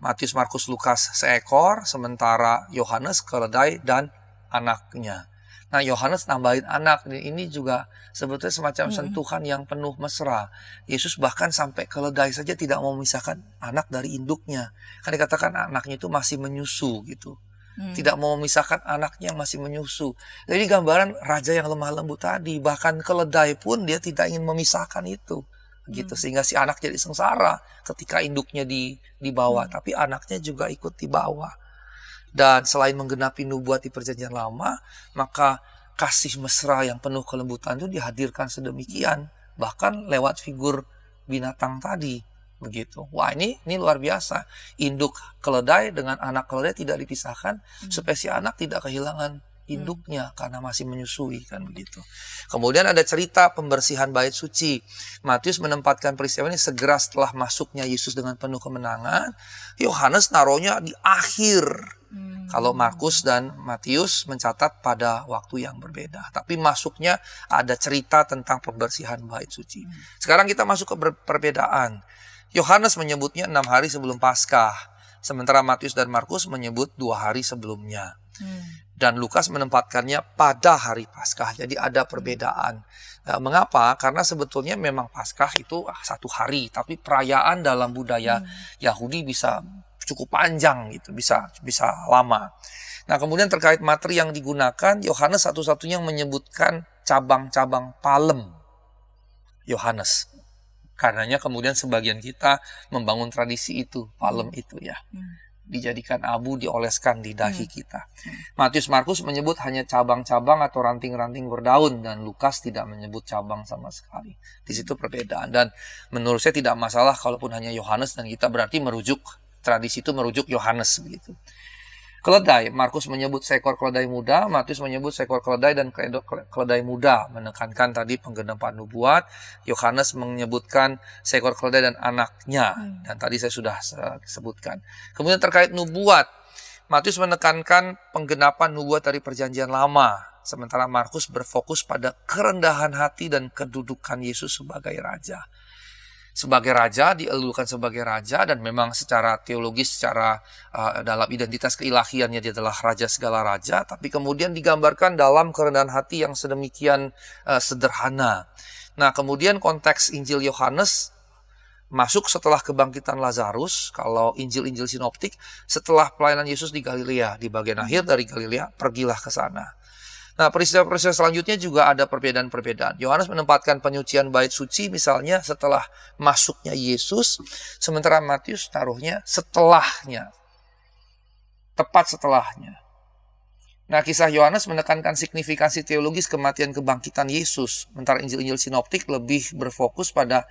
Matius, Markus, Lukas seekor, sementara Yohanes keledai dan anaknya. Nah, Yohanes nambahin anak. Ini juga sebetulnya semacam sentuhan yang penuh mesra. Yesus bahkan sampai keledai saja tidak mau memisahkan anak dari induknya. Kan dikatakan anaknya itu masih menyusu gitu. Tidak mau memisahkan anaknya yang masih menyusu. Jadi gambaran raja yang lemah lembut tadi. Bahkan keledai pun dia tidak ingin memisahkan itu. Gitu. Sehingga si anak jadi sengsara ketika induknya dibawa. Tapi anaknya juga ikut dibawa. Dan selain menggenapi nubuat di perjanjian lama, maka kasih mesra yang penuh kelembutan itu dihadirkan sedemikian, bahkan lewat figur binatang tadi, begitu. Wah, ini luar biasa. Induk keledai dengan anak keledai tidak dipisahkan, supaya si anak tidak kehilangan induknya karena masih menyusui, kan begitu. Kemudian ada cerita pembersihan bait suci. Matius menempatkan peristiwa ini segera setelah masuknya Yesus dengan penuh kemenangan. Yohanes naruhnya di akhir. Kalau Markus dan Matius mencatat pada waktu yang berbeda. Tapi masuknya ada cerita tentang pembersihan bait suci. Sekarang kita masuk ke perbedaan. Yohanes menyebutnya 6 hari sebelum Paskah. Sementara Matius dan Markus menyebut 2 hari sebelumnya. Dan Lukas menempatkannya pada hari Paskah. Jadi ada perbedaan. Nah, mengapa? Karena sebetulnya memang Paskah itu satu hari, tapi perayaan dalam budaya Yahudi bisa cukup panjang gitu, bisa lama. Nah, kemudian terkait materi yang digunakan, Yohanes satu-satunya yang menyebutkan cabang-cabang palem. Yohanes. Karenanya kemudian sebagian kita membangun tradisi itu, palem itu ya. Dijadikan abu, dioleskan di dahi kita. Matius, Markus menyebut hanya cabang-cabang atau ranting-ranting berdaun, dan Lukas tidak menyebut cabang sama sekali. Di situ perbedaan, dan menurut saya tidak masalah kalaupun hanya Yohanes, dan kita berarti merujuk tradisi itu, merujuk Yohanes begitu. Keledai, Markus menyebut seekor keledai muda, Matius menyebut seekor keledai dan keledai muda, menekankan tadi penggenapan nubuat. Yohanes menyebutkan seekor keledai dan anaknya, dan tadi saya sudah sebutkan. Kemudian terkait nubuat, Matius menekankan penggenapan nubuat dari perjanjian lama, sementara Markus berfokus pada kerendahan hati dan kedudukan Yesus sebagai raja. Sebagai raja, dielukan sebagai raja, dan memang secara teologis, secara dalam identitas keilahiannya dia adalah raja segala raja, tapi kemudian digambarkan dalam kerendahan hati yang sedemikian sederhana. Nah, kemudian konteks Injil Yohanes masuk setelah kebangkitan Lazarus. Kalau Injil-Injil sinoptik, setelah pelayanan Yesus di Galilea, di bagian akhir dari Galilea, pergilah ke sana. Nah, peristiwa-peristiwa selanjutnya juga ada perbedaan-perbedaan. Yohanes menempatkan penyucian bait suci misalnya setelah masuknya Yesus, sementara Matius taruhnya setelahnya, tepat setelahnya. Nah, kisah Yohanes menekankan signifikansi teologis kematian kebangkitan Yesus, sementara Injil-Injil sinoptik lebih berfokus pada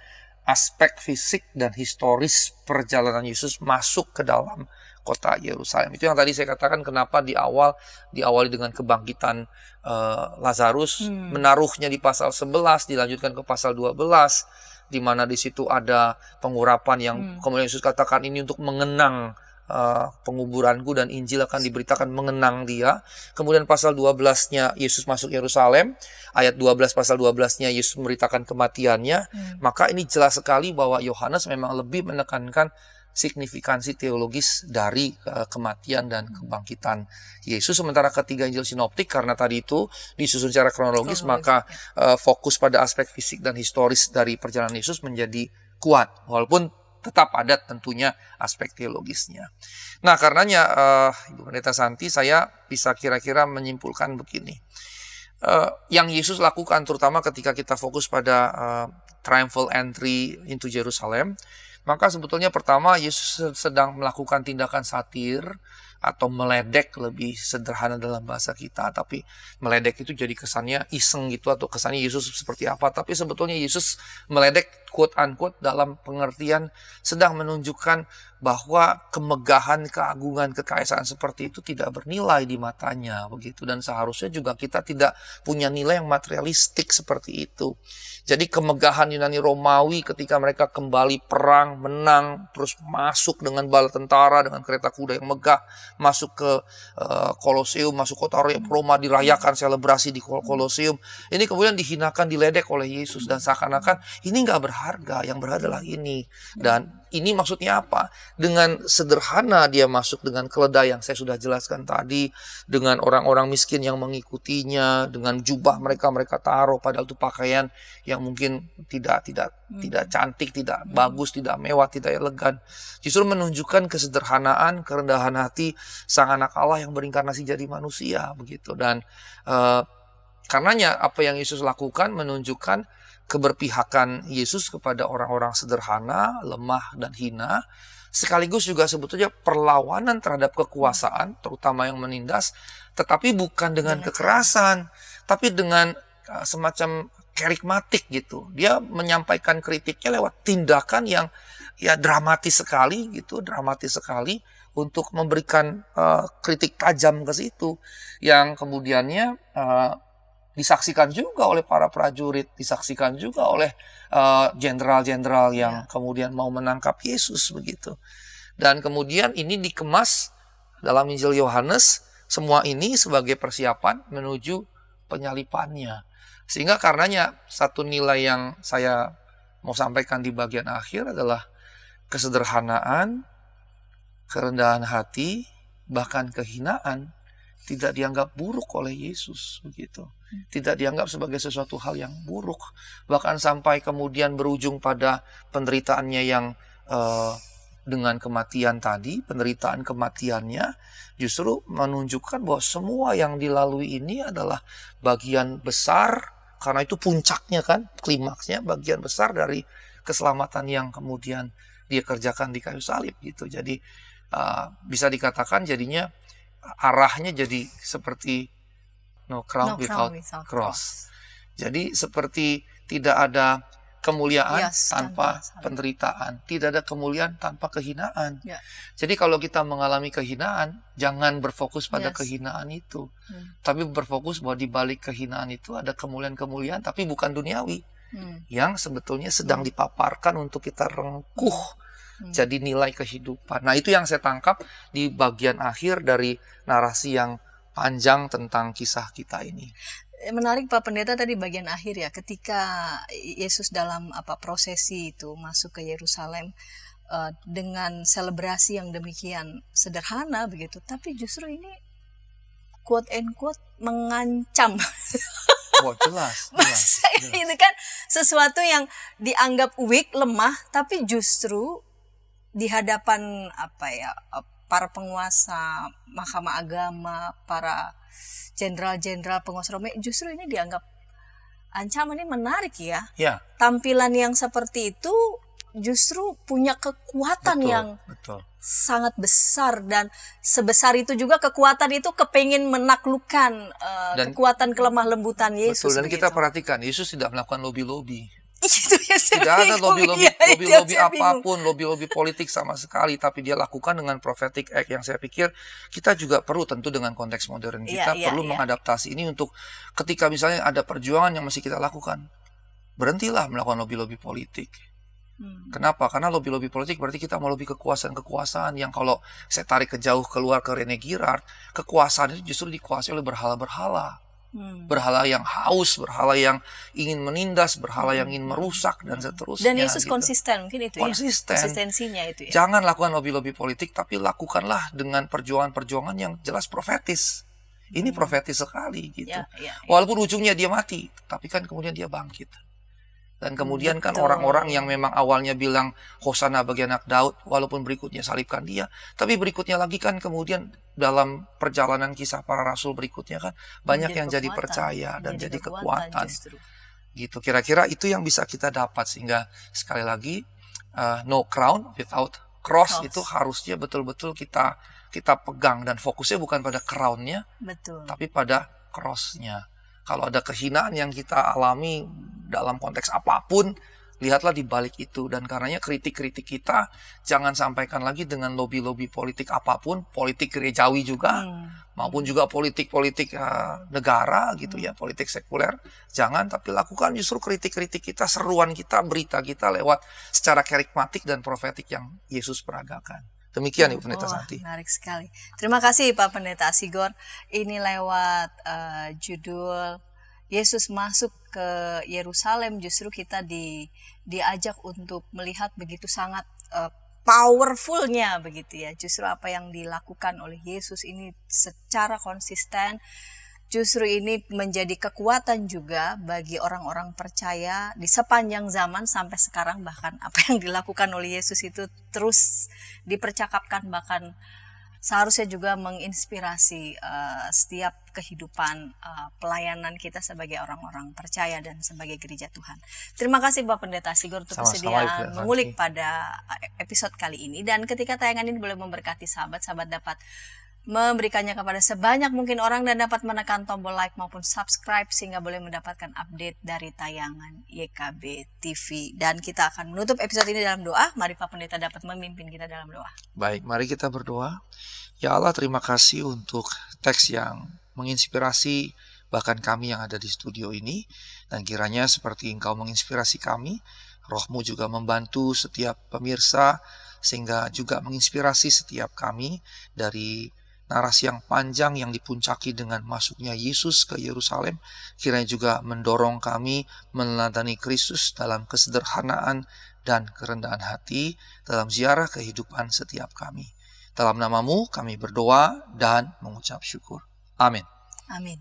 aspek fisik dan historis perjalanan Yesus masuk ke dalam kota Yerusalem. Itu yang tadi saya katakan kenapa diawali dengan kebangkitan Lazarus, menaruhnya di pasal 11, dilanjutkan ke pasal 12, di mana di situ ada pengurapan yang kemudian Yesus katakan ini untuk mengenang penguburanku, dan Injil akan diberitakan mengenang dia. Kemudian pasal 12-nya Yesus masuk Yerusalem, ayat 12 pasal 12-nya Yesus memberitakan kematiannya. Maka ini jelas sekali bahwa Yohanes memang lebih menekankan signifikansi teologis dari kematian dan kebangkitan Yesus. Sementara ketiga Injil sinoptik, karena tadi itu disusun secara kronologis, maka fokus pada aspek fisik dan historis dari perjalanan Yesus menjadi kuat, walaupun tetap ada tentunya aspek teologisnya. Nah, karenanya Ibu Pendeta Santi, saya bisa kira-kira menyimpulkan begini. Yang Yesus lakukan, terutama ketika kita fokus pada triumphal entry into Jerusalem, maka sebetulnya pertama Yesus sedang melakukan tindakan satir atau meledek, lebih sederhana dalam bahasa kita. Tapi meledek itu jadi kesannya iseng gitu, atau kesannya Yesus seperti apa. Tapi sebetulnya Yesus meledek quote unquote dalam pengertian sedang menunjukkan bahwa kemegahan, keagungan, kekaisaan seperti itu tidak bernilai di matanya begitu, dan seharusnya juga kita tidak punya nilai yang materialistik seperti itu. Jadi kemegahan Yunani Romawi ketika mereka kembali perang, menang, terus masuk dengan bala tentara, dengan kereta kuda yang megah, masuk ke Koloseum, masuk kota Roma, dirayakan selebrasi di Koloseum. Ini kemudian dihinakan, diledek oleh Yesus, dan seakan-akan ini nggak berharga, yang berharga adalah ini. Dan ini maksudnya apa? Dengan sederhana dia masuk dengan keledai yang saya sudah jelaskan tadi, dengan orang-orang miskin yang mengikutinya, dengan jubah mereka taruh, padahal itu pakaian yang mungkin tidak cantik, tidak bagus, tidak mewah, tidak elegan. Justru menunjukkan kesederhanaan, kerendahan hati sang anak Allah yang berinkarnasi jadi manusia begitu. Dan karenanya apa yang Yesus lakukan menunjukkan keberpihakan Yesus kepada orang-orang sederhana, lemah dan hina, sekaligus juga sebetulnya perlawanan terhadap kekuasaan, terutama yang menindas, tetapi bukan dengan kekerasan, tapi dengan semacam karismatik gitu. Dia menyampaikan kritiknya lewat tindakan yang dramatis sekali gitu, untuk memberikan kritik tajam ke situ, yang kemudiannya disaksikan juga oleh para prajurit, disaksikan juga oleh jenderal-jenderal yang kemudian mau menangkap Yesus begitu. Dan kemudian ini dikemas dalam Injil Yohanes, semua ini sebagai persiapan menuju penyalipannya. Sehingga karenanya satu nilai yang saya mau sampaikan di bagian akhir adalah kesederhanaan, kerendahan hati, bahkan kehinaan tidak dianggap buruk oleh Yesus begitu. Tidak dianggap sebagai sesuatu hal yang buruk. Bahkan sampai kemudian berujung pada penderitaannya yang dengan kematian tadi, penderitaan kematiannya justru menunjukkan bahwa semua yang dilalui ini adalah bagian besar, karena itu puncaknya kan, klimaksnya bagian besar dari keselamatan yang kemudian dia kerjakan di kayu salib gitu. Jadi bisa dikatakan jadinya arahnya jadi seperti no crown without cross. Jadi seperti tidak ada kemuliaan tanpa penderitaan, tidak ada kemuliaan tanpa kehinaan. Jadi kalau kita mengalami kehinaan, jangan berfokus pada kehinaan itu, tapi berfokus bahwa di balik kehinaan itu ada kemuliaan-kemuliaan, tapi bukan duniawi, yang sebetulnya sedang dipaparkan untuk kita rengkuh jadi nilai kehidupan. Nah, itu yang saya tangkap di bagian akhir dari narasi yang panjang tentang kisah kita ini. Menarik Pak Pendeta tadi bagian akhir ya, ketika Yesus dalam prosesi itu masuk ke Yerusalem dengan selebrasi yang demikian sederhana begitu, tapi justru ini quote and quote mengancam. Oh, jelas. Itu kan sesuatu yang dianggap weak, lemah, tapi justru di hadapan para penguasa mahkamah agama, para jenderal-jenderal penguasa Romawi, justru ini dianggap ancaman. Ini menarik ya. Tampilan yang seperti itu justru punya kekuatan yang sangat besar, dan sebesar itu juga kekuatan itu kepingin menaklukkan kekuatan kelemah lembutan Yesus. Betul, dan kita perhatikan Yesus tidak melakukan lobby-lobby. Tidak ada lobby-lobby apapun, lobby-lobby politik sama sekali, tapi dia lakukan dengan prophetic act yang saya pikir kita juga perlu, tentu dengan konteks modern kita perlu mengadaptasi ini untuk ketika misalnya ada perjuangan yang mesti kita lakukan. Berhentilah melakukan lobby-lobby politik. Kenapa? Karena lobby-lobby politik berarti kita mau lobby kekuasaan yang kalau saya tarik keluar ke Rene Girard, kekuasaan itu justru dikuasai oleh berhala-berhala. Berhala yang haus, berhala yang ingin menindas, berhala yang ingin merusak, dan seterusnya. Dan Yesus konsisten, mungkin itu konsistensinya itu ya. Jangan lakukan lobby-lobby politik, tapi lakukanlah dengan perjuangan-perjuangan yang jelas profetis. Ini profetis sekali gitu. Walaupun ujungnya dia mati, tapi kan kemudian dia bangkit. Dan kemudian kan orang-orang yang memang awalnya bilang Hosana bagi anak Daud, walaupun berikutnya salibkan dia, tapi berikutnya lagi kan kemudian dalam perjalanan kisah para rasul berikutnya kan banyak yang jadi percaya dan jadi kekuatan. Gitu, kira-kira itu yang bisa kita dapat, sehingga sekali lagi no crown without cross itu harusnya betul-betul kita pegang, dan fokusnya bukan pada crownnya, tapi pada crossnya. Kalau ada kehinaan yang kita alami dalam konteks apapun, lihatlah di balik itu. Dan karenanya kritik-kritik kita jangan sampaikan lagi dengan lobby-lobby politik apapun, politik gerejawi juga, maupun juga politik-politik negara gitu ya, politik sekuler. Jangan, tapi lakukan justru kritik-kritik kita, seruan kita, berita kita lewat secara karismatik dan profetik yang Yesus peragakan. Demikian Ibu Pendeta Santi. Menarik sekali. Terima kasih Pak Pendeta Asigor. Ini lewat judul Yesus masuk ke Yerusalem, justru kita diajak untuk melihat begitu sangat powerfulnya begitu ya. Justru apa yang dilakukan oleh Yesus ini secara konsisten, justru ini menjadi kekuatan juga bagi orang-orang percaya di sepanjang zaman sampai sekarang. Bahkan apa yang dilakukan oleh Yesus itu terus dipercakapkan, bahkan seharusnya juga menginspirasi setiap kehidupan pelayanan kita sebagai orang-orang percaya dan sebagai gereja Tuhan. Terima kasih Bapak Pendeta Asigor untuk kesediaan mengulik pada episode kali ini. Dan ketika tayangan ini boleh memberkati sahabat-sahabat dapat memberikannya kepada sebanyak mungkin orang dan dapat menekan tombol like maupun subscribe sehingga boleh mendapatkan update dari tayangan YKB TV. Dan kita akan menutup episode ini dalam doa. Mari Pak Pendeta dapat memimpin kita dalam doa. Baik, mari kita berdoa. Ya Allah, terima kasih untuk teks yang menginspirasi bahkan kami yang ada di studio ini. Dan kiranya seperti Engkau menginspirasi kami, Roh-Mu juga membantu setiap pemirsa sehingga juga menginspirasi setiap kami dari narasi yang panjang yang dipuncaki dengan masuknya Yesus ke Yerusalem. Kiranya juga mendorong kami meneladani Kristus dalam kesederhanaan dan kerendahan hati dalam ziarah kehidupan setiap kami. Dalam nama-Mu kami berdoa dan mengucap syukur. Amin. Amin.